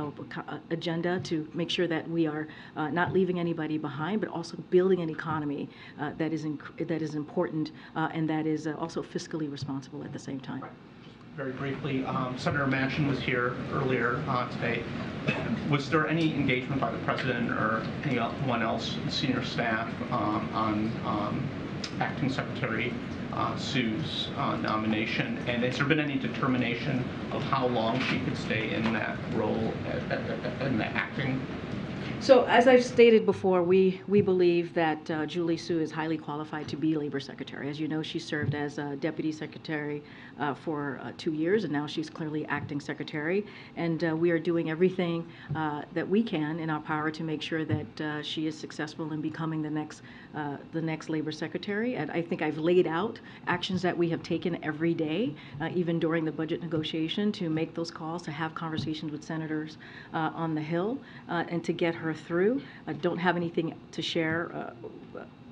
agenda to make sure that we are not leaving anybody behind, but also building an economy that is important and that is also fiscally responsible at the same time. Very briefly, Senator Manchin was here earlier today. Was there any engagement by the president or anyone else, senior staff, on Acting Secretary Sue's nomination? And has there been any determination of how long she could stay in that role, in the acting? So as I've stated before, we believe that Julie Su is highly qualified to be Labor Secretary. As you know, she served as Deputy Secretary for 2 years, and now she's clearly Acting Secretary. And we are doing everything that we can in our power to make sure that she is successful in becoming the next Labor Secretary. And I think I've laid out actions that we have taken every day, even during the budget negotiation, to make those calls, to have conversations with senators on the Hill, and to get her through. I don't have anything to share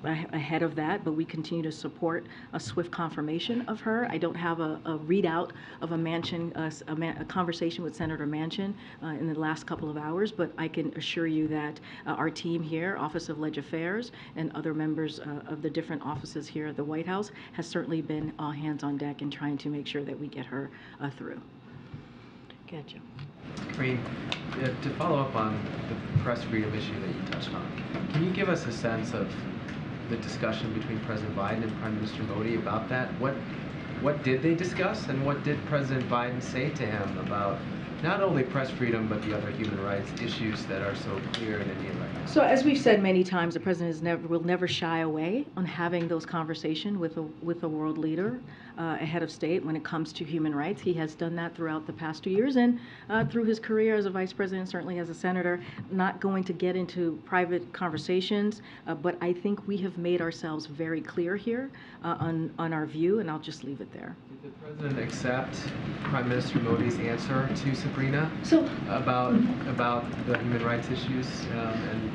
ahead of that, but we continue to support a swift confirmation of her. I don't have a readout of a conversation with Senator Manchin in the last couple of hours, but I can assure you that our team here, Office of Leg Affairs, and other members of the different offices here at the White House has certainly been all hands on deck in trying to make sure that we get her through. Gotcha. Karine, to follow up on the press freedom issue that you touched on, can you give us a sense of the discussion between President Biden and Prime Minister Modi about that? What did they discuss, and what did President Biden say to him about not only press freedom, but the other human rights issues that are so clear in India right now? So as we've said many times, the president will never shy away on having those conversations with a world leader, a head of state, when it comes to human rights. He has done that throughout the past 2 years, and through his career as a vice president, certainly as a senator. Not going to get into private conversations, but I think we have made ourselves very clear here on our view, and I'll just leave it there. Did the president accept Prime Minister Modi's answer to Sabrina about the human rights issues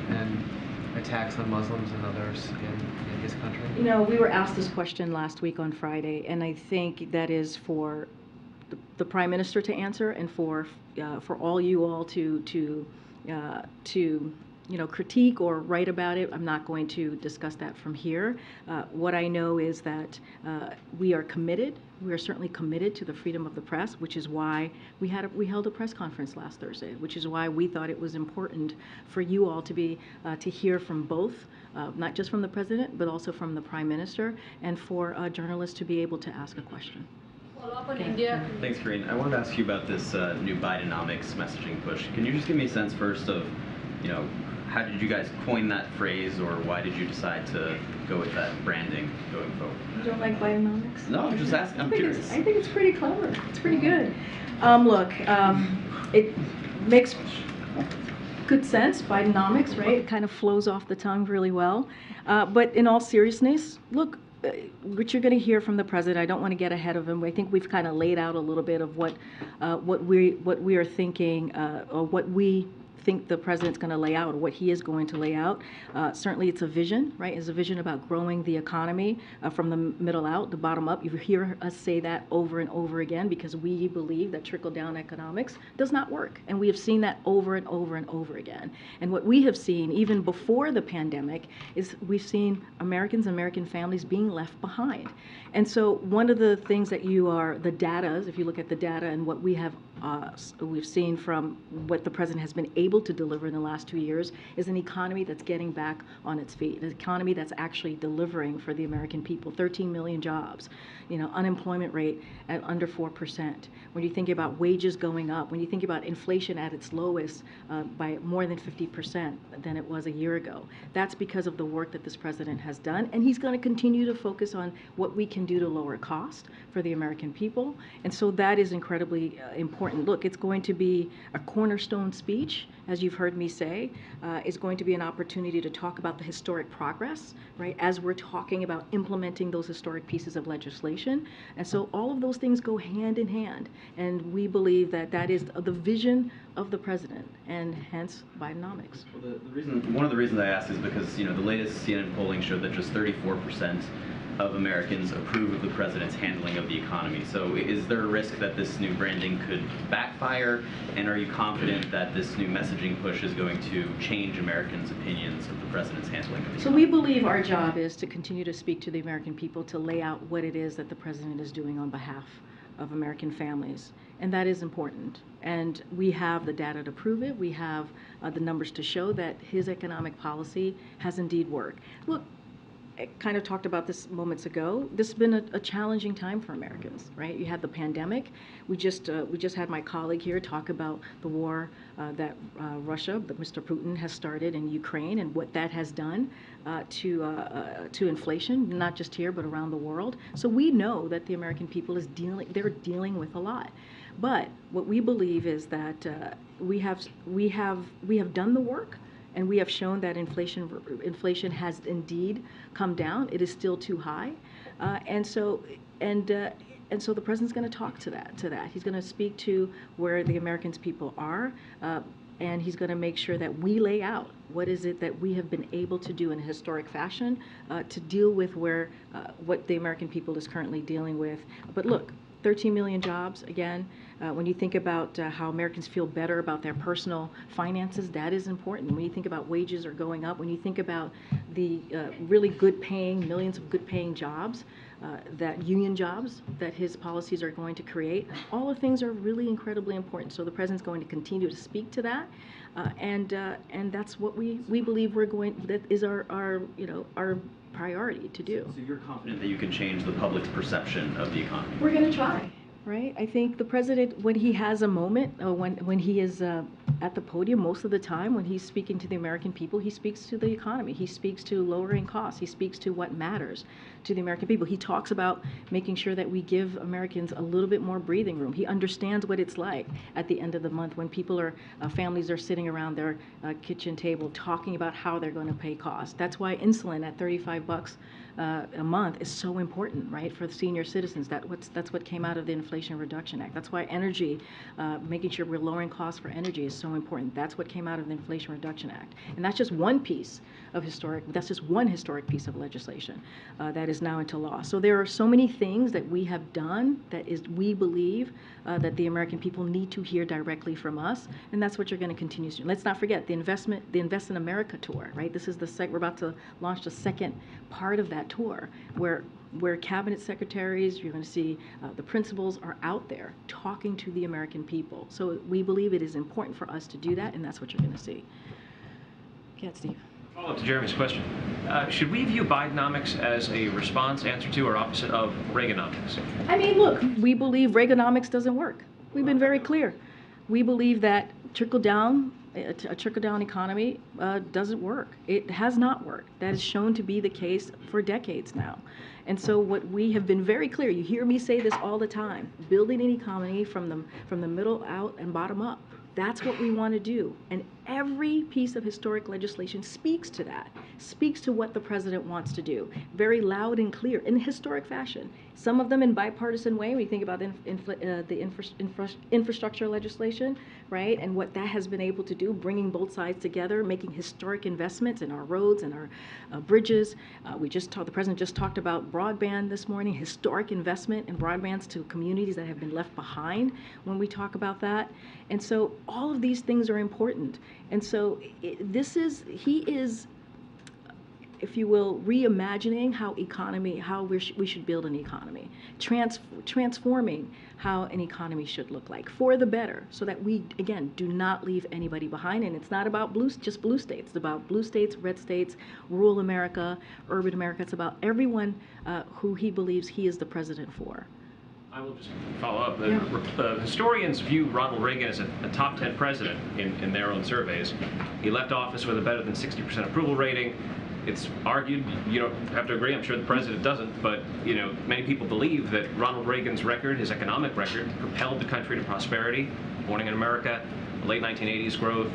and attacks on Muslims and others in his country? You know, we were asked this question last week on Friday, and I think that is for the Prime Minister to answer, and for all you all to critique or write about it. I'm not going to discuss that from here. What I know is that we are committed. We are certainly committed to the freedom of the press, which is why we held a press conference last Thursday, which is why we thought it was important for you all to hear from both, not just from the president, but also from the Prime Minister, and for journalists to be able to ask a question. Thanks, Karine. I wanted to ask you about this new Bidenomics messaging push. Can you just give me a sense first of, how did you guys coin that phrase, or why did you decide to go with that branding going forward? You don't like Bidenomics? No, I'm just asking. I'm curious. I think it's pretty clever. It's pretty good. It makes good sense, Bidenomics, right? It kind of flows off the tongue really well. But in all seriousness, look, what you're going to hear from the president, I don't want to get ahead of him. I think we've kind of laid out a little bit of what we are thinking, or what we think the president's going to lay out, or what he is going to lay out. Certainly it's a vision, right? It's a vision about growing the economy from the middle out, the bottom up. You hear us say that over and over again because we believe that trickle-down economics does not work. And we have seen that over and over and over again. And what we have seen, even before the pandemic, is we've seen Americans and American families being left behind. And so one of the things that the data, if you look at the data and what we've seen from what the president has been able to deliver in the last 2 years, is an economy that's getting back on its feet, an economy that's actually delivering for the American people. 13 million jobs, unemployment rate at under 4%. When you think about wages going up, when you think about inflation at its lowest by more than 50% than it was a year ago, that's because of the work that this president has done, and he's going to continue to focus on what we can do to lower cost for the American people. And so that is incredibly important. Look, it's going to be a cornerstone speech, as you've heard me say. It's going to be an opportunity to talk about the historic progress, right, as we're talking about implementing those historic pieces of legislation. And so all of those things go hand in hand. And we believe that that is the vision of the president, and hence Bidenomics. Well, one of the reasons I ask is because, the latest CNN polling showed that just 34% of Americans approve of the president's handling of the economy. So is there a risk that this new branding could backfire? And are you confident that this new messaging push is going to change Americans' opinions of the president's handling of the economy? So we believe our job is to continue to speak to the American people, to lay out what it is that the president is doing on behalf of American families. And that is important. And we have the data to prove it. We have the numbers to show that his economic policy has indeed worked. Look, I kind of talked about this moments ago. This has been a challenging time for Americans, right? You had the pandemic. We just had my colleague here talk about the war that Mr. Putin has started in Ukraine, and what that has done to inflation, not just here but around the world. So we know that the American people they're dealing with a lot. But what we believe is that we have done the work. And we have shown that inflation has indeed come down. It is still too high, and so the president's going to talk to that. He's going to speak to where the American people are, and he's going to make sure that we lay out what is it that we have been able to do in a historic fashion to deal with what the American people is currently dealing with. But look, 13 million jobs, again, when you think about how Americans feel better about their personal finances, that is important. When you think about wages are going up, when you think about the really good paying, millions of good paying jobs, union jobs that his policies are going to create, all the things are really incredibly important. So the president's going to continue to speak to that, and that's what we believe that is our priority to do. So you're confident that you can change the public's perception of the economy? We're going to try, right? I think the president, when he has a moment, when he is at the podium, most of the time when he's speaking to the American people, he speaks to the economy. He speaks to lowering costs. He speaks to what matters to the American people. He talks about making sure that we give Americans a little bit more breathing room. He understands what it's like at the end of the month when families are sitting around their kitchen table talking about how they're going to pay costs. That's why insulin at $35 a month is so important, right, for the senior citizens. That's what came out of the Inflation Reduction Act. That's why energy, making sure we're lowering costs for energy is so important. That's what came out of the Inflation Reduction Act. And that's just one piece of that's just one historic piece of legislation that is now into law. So there are so many things that we have done we believe that the American people need to hear directly from us, and that's what you're going to continue to do. Let's not forget the Invest in America tour, right? This is we're about to launch the second part of that tour, where cabinet secretaries, you're going to see the principals are out there talking to the American people. So we believe it is important for us to do that, and that's what you're going to see. Go ahead, Steve. Follow up to Jeremy's question. Should we view Bidenomics as a response, answer to, or opposite of Reaganomics? I mean, look, we believe Reaganomics doesn't work. We've been very clear. We believe that a trickle-down economy doesn't work. It has not worked. That is shown to be the case for decades now. And so what we have been very clear, you hear me say this all the time, building an economy from the middle out and bottom up. That's what we want to do. And every piece of historic legislation speaks to that, speaks to what the president wants to do, very loud and clear in historic fashion. Some of them in bipartisan way. We think about the infrastructure legislation, right? And what that has been able to do, bringing both sides together, making historic investments in our roads and our bridges. The president just talked about broadband this morning, historic investment in broadbands to communities that have been left behind when we talk about that. And so all of these things are important. And so he is, if you will, reimagining how we should build an economy, transforming how an economy should look like for the better, so that we, again, do not leave anybody behind. And it's not about just blue states. It's about blue states, red states, rural America, urban America. It's about everyone who he believes he is the president for. I will just follow up. The historians view Ronald Reagan as a top 10 president in their own surveys. He left office with a better than 60% approval rating. It's argued, you don't have to agree, I'm sure the president doesn't, but many people believe that Ronald Reagan's record, his economic record, propelled the country to prosperity, born in America, late 1980s growth,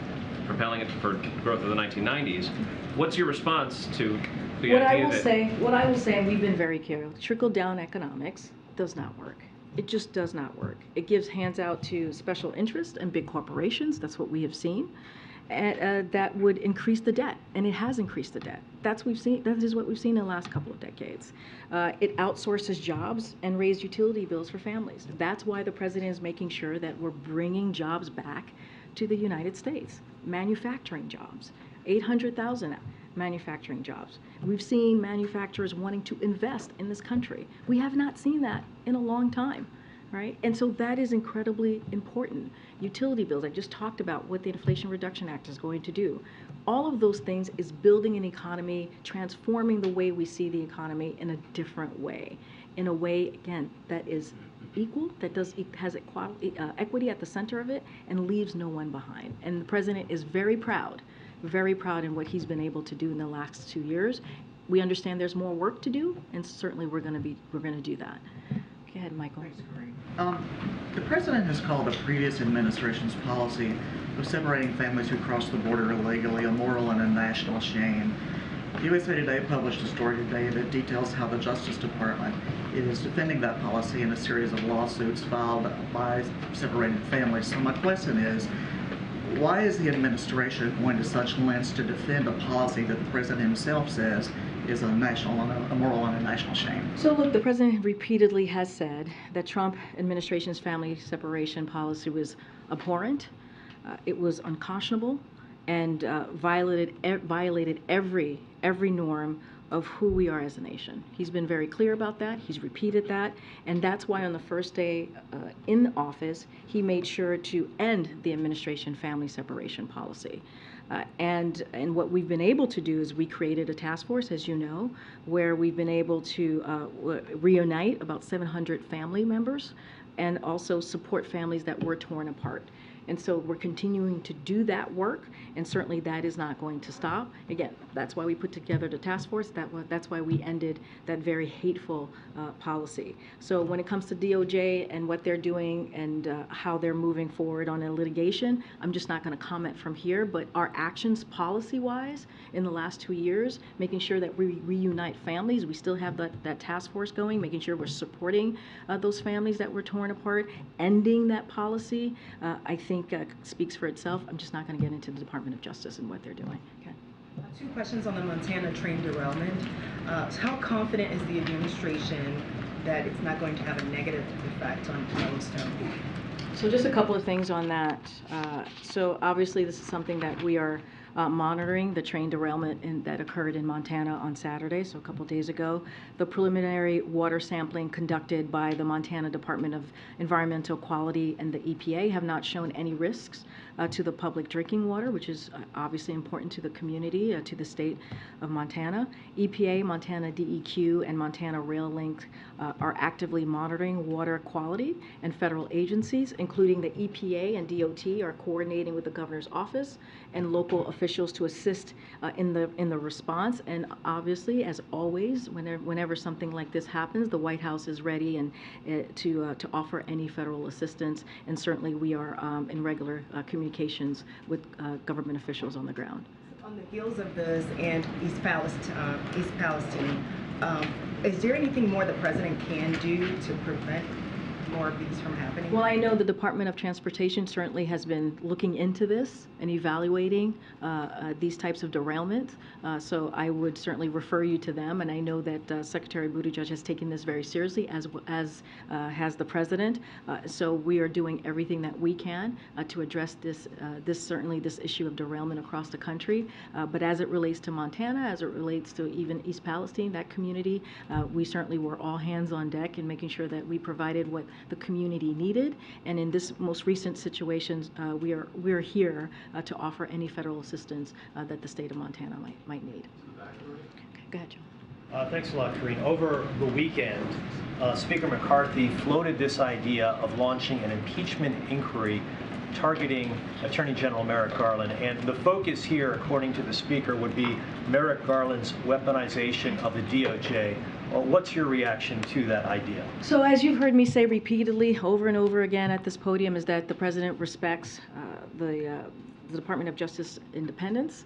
propelling it for growth of the 1990s. What's your response to the idea that... What I will say, and we've been very careful, trickle-down economics does not work. It just does not work. It gives hands out to special interests and big corporations. That's what we have seen. And that would increase the debt, and it has increased the debt. That is what we've seen in the last couple of decades. It outsources jobs and raised utility bills for families. That's why the president is making sure that we're bringing jobs back to the United States. Manufacturing jobs, 800,000 manufacturing jobs. We've seen manufacturers wanting to invest in this country. We have not seen that in a long time, right? And so that is incredibly important. Utility bills, I just talked about what the Inflation Reduction Act is going to do. All of those things is building an economy, transforming the way we see the economy in a different way, in a way, again, that is equal, that has equity at the center of it, and leaves no one behind. And the president is very proud in what he's been able to do in the last 2 years. We understand there's more work to do, and certainly we're going to do that. Go ahead, Michael. Thanks, Karine. The president has called the previous administration's policy of separating families who cross the border illegally a moral and a national shame. USA Today published a story today that details how the Justice Department is defending that policy in a series of lawsuits filed by separated families. So my question is, why is the administration going to such lengths to defend a policy that the president himself says is a moral and a national shame? So look, the president repeatedly has said that Trump administration's family separation policy was abhorrent, it was unconscionable, and violated every norm of who we are as a nation. He's been very clear about that. He's repeated that. And that's why on the first day in office, he made sure to end the administration family separation policy. And what we've been able to do is we created a task force, as you know, where we've been able to reunite about 700 family members and also support families that were torn apart. And so we're continuing to do that work, and certainly that is not going to stop. Again, that's why we put together the task force. That's why we ended that very hateful policy. So when it comes to DOJ and what they're doing and how they're moving forward on a litigation, I'm just not going to comment from here. But our actions policy-wise in the last 2 years, making sure that we reunite families, we still have that task force going, making sure we're supporting those families that were torn apart, ending that policy, I think speaks for itself. I'm just not going to get into the Department of Justice and what they're doing. Okay. 2 questions on the Montana train derailment. How confident is the administration that it's not going to have a negative effect on Yellowstone? So just a couple of things on that. So obviously this is something that we are monitoring, the train derailment that occurred in Montana on Saturday, so a couple days ago. The preliminary water sampling conducted by the Montana Department of Environmental Quality and the EPA have not shown any risks to the public drinking water, which is obviously important to the community, to the state of Montana. EPA, Montana DEQ, and Montana Rail Link are actively monitoring water quality, and federal agencies, including the EPA and DOT, are coordinating with the governor's office and local officials to assist in the response. And obviously, as always, whenever something like this happens, the White House is ready and to offer any federal assistance. And certainly, we are in regular communications with government officials on the ground. On the heels of this and East Palestine, is there anything more the president can do to prevent more of these from happening? Well, I know the Department of Transportation certainly has been looking into this and evaluating these types of derailments. So I would certainly refer you to them. And I know that Secretary Buttigieg has taken this very seriously, as has the president. So we are doing everything that we can to address this issue of derailment across the country. But as it relates to Montana, as it relates to even East Palestine, that community, we certainly were all hands on deck in making sure that we provided what the community needed. And in this most recent situation, we are here to offer any federal assistance that the state of Montana might need. Okay, go ahead, Joe. Thanks a lot, Karine. Over the weekend, Speaker McCarthy floated this idea of launching an impeachment inquiry targeting Attorney General Merrick Garland. And the focus here, according to the Speaker, would be Merrick Garland's weaponization of the DOJ. What's your reaction to that idea? So as you've heard me say repeatedly over and over again at this podium, is that the president respects the Department of Justice independence.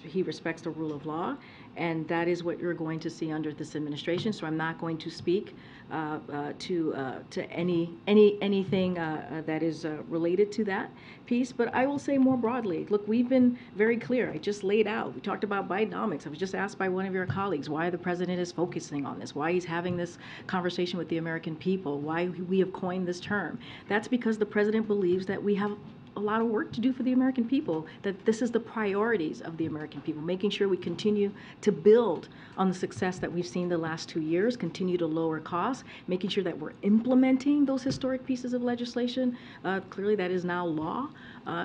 He respects the rule of law, and that is what you're going to see under this administration. So I'm not going to speak to anything that is related to that piece. But I will say more broadly, look, we've been very clear. I just laid out. We talked about Bidenomics. I was just asked by one of your colleagues why the president is focusing on this, why he's having this conversation with the American people, why we have coined this term. That's because the president believes that we have a lot of work to do for the American people, that this is the priorities of the American people, making sure we continue to build on the success that we've seen the last 2 years, continue to lower costs, making sure that we're implementing those historic pieces of legislation. Clearly that is now law,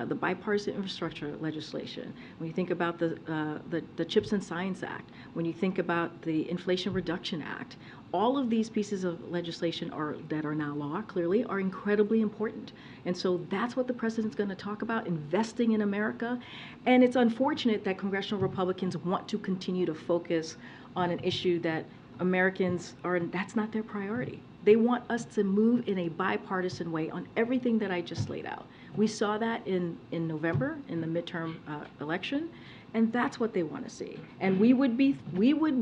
the bipartisan infrastructure legislation. When you think about the Chips and Science Act, when you think about the Inflation Reduction Act, all of these pieces of legislation that are now law, clearly, are incredibly important. And so that's what the president's going to talk about, investing in America. And it's unfortunate that congressional Republicans want to continue to focus on an issue that Americans that's not their priority. They want us to move in a bipartisan way on everything that I just laid out. We saw that in November, in the midterm election. And that's what they want to see. And we would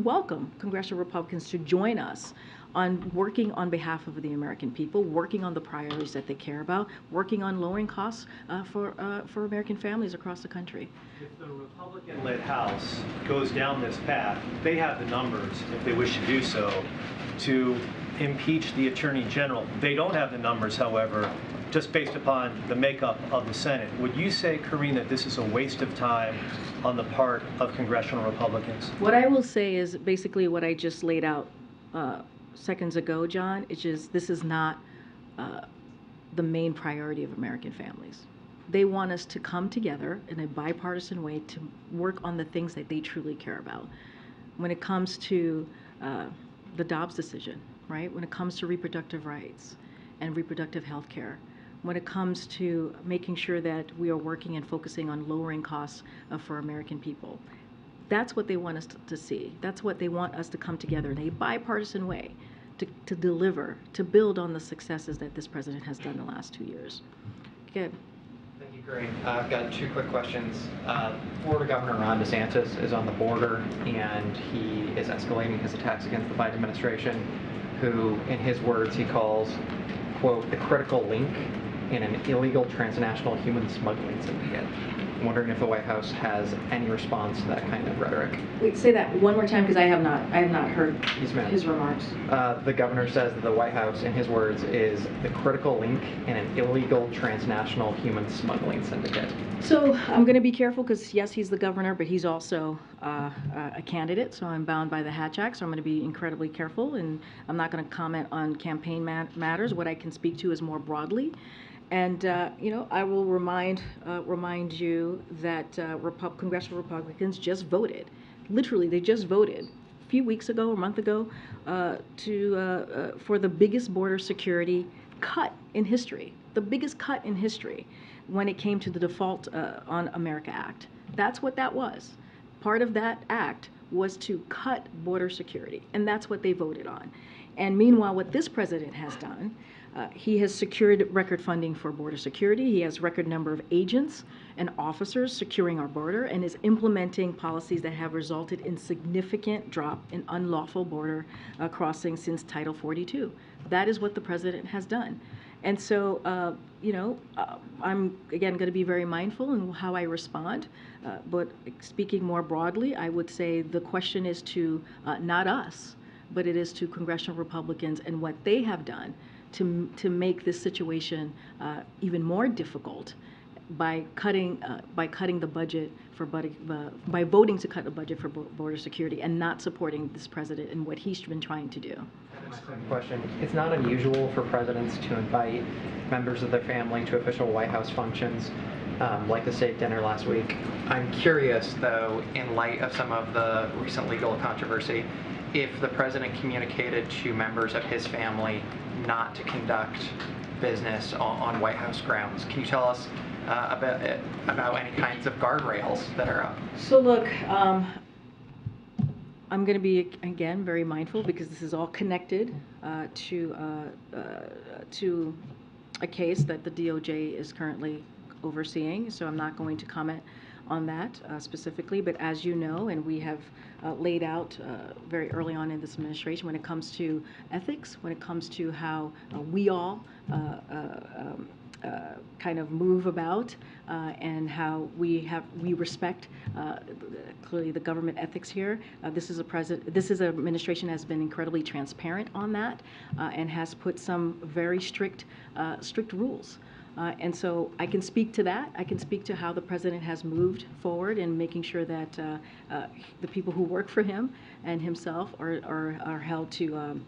welcome congressional Republicans to join us on working on behalf of the American people, working on the priorities that they care about, working on lowering costs for American families across the country. If the Republican-led House goes down this path, they have the numbers, if they wish to do so, to impeach the Attorney General. They don't have the numbers, however, just based upon the makeup of the Senate. Would you say, Karine, that this is a waste of time on the part of congressional Republicans? What I will say is basically what I just laid out seconds ago, John. It's just this is not the main priority of American families. They want us to come together in a bipartisan way to work on the things that they truly care about. When it comes to the Dobbs decision, right? When it comes to reproductive rights and reproductive health care, when it comes to making sure that we are working and focusing on lowering costs for American people. That's what they want us to see. That's what they want us to come together in a bipartisan way to deliver, to build on the successes that this president has done the last 2 years. Good. Thank you, Karine. I've got 2 quick questions. Florida Governor Ron DeSantis is on the border, and he is escalating his attacks against the Biden administration, who, in his words, he calls, quote, the critical link in an illegal transnational human smuggling syndicate. I'm wondering if the White House has any response to that kind of rhetoric. Wait, say that one more time, because I have not heard his remarks. The governor says that the White House, in his words, is the critical link in an illegal transnational human smuggling syndicate. So I'm going to be careful because, yes, he's the governor, but he's also a candidate, so I'm bound by the Hatch Act, so I'm going to be incredibly careful, and I'm not going to comment on campaign matters. What I can speak to is more broadly. And, I will remind you that congressional Republicans just voted. Literally, they just voted a few weeks ago, a month ago, for the biggest border security cut in history, the biggest cut in history when it came to the Default on America Act. That's what that was. Part of that act was to cut border security, and that's what they voted on. And meanwhile, what this president has done, he has secured record funding for border security. He has record number of agents and officers securing our border, and is implementing policies that have resulted in significant drop in unlawful border crossing since Title 42. That is what the president has done. And so, I'm, again, going to be very mindful in how I respond. But speaking more broadly, I would say the question is to not us, but it is to congressional Republicans and what they have done to make this situation even more difficult by cutting the budget for by voting to cut the budget for border security and not supporting this president and what he's been trying to do. Question. It's not unusual for presidents to invite members of their family to official White House functions, like the state dinner last week. I'm curious, though, in light of some of the recent legal controversy, if the president communicated to members of his family not to conduct business on White House grounds. Can you tell us about any kinds of guardrails that are up? So look, I'm going to be, again, very mindful because this is all connected to a case that the DOJ is currently overseeing, so I'm not going to comment on that specifically. But as you know, and we have laid out very early on in this administration, when it comes to ethics, when it comes to how we all kind of move about and how we respect clearly the government ethics here. This is an administration that has been incredibly transparent on that and has put some very strict rules. And so I can speak to that. I can speak to how the president has moved forward in making sure that the people who work for him and himself are held to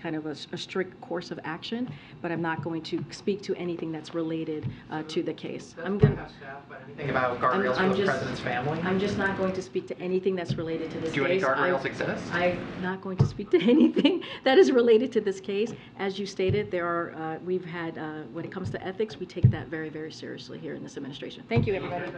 kind of a strict course of action. But I'm not going to speak to anything that's related to the case. I'm going to Think about guardrails for the president's family? I'm just not going to speak to anything that's related to this case. Do any guardrails exist? I'm not going to speak to anything that is related to this case. As you stated, there are we've had when it comes to ethics, we take that very, very seriously here in this administration. Thank you, everybody.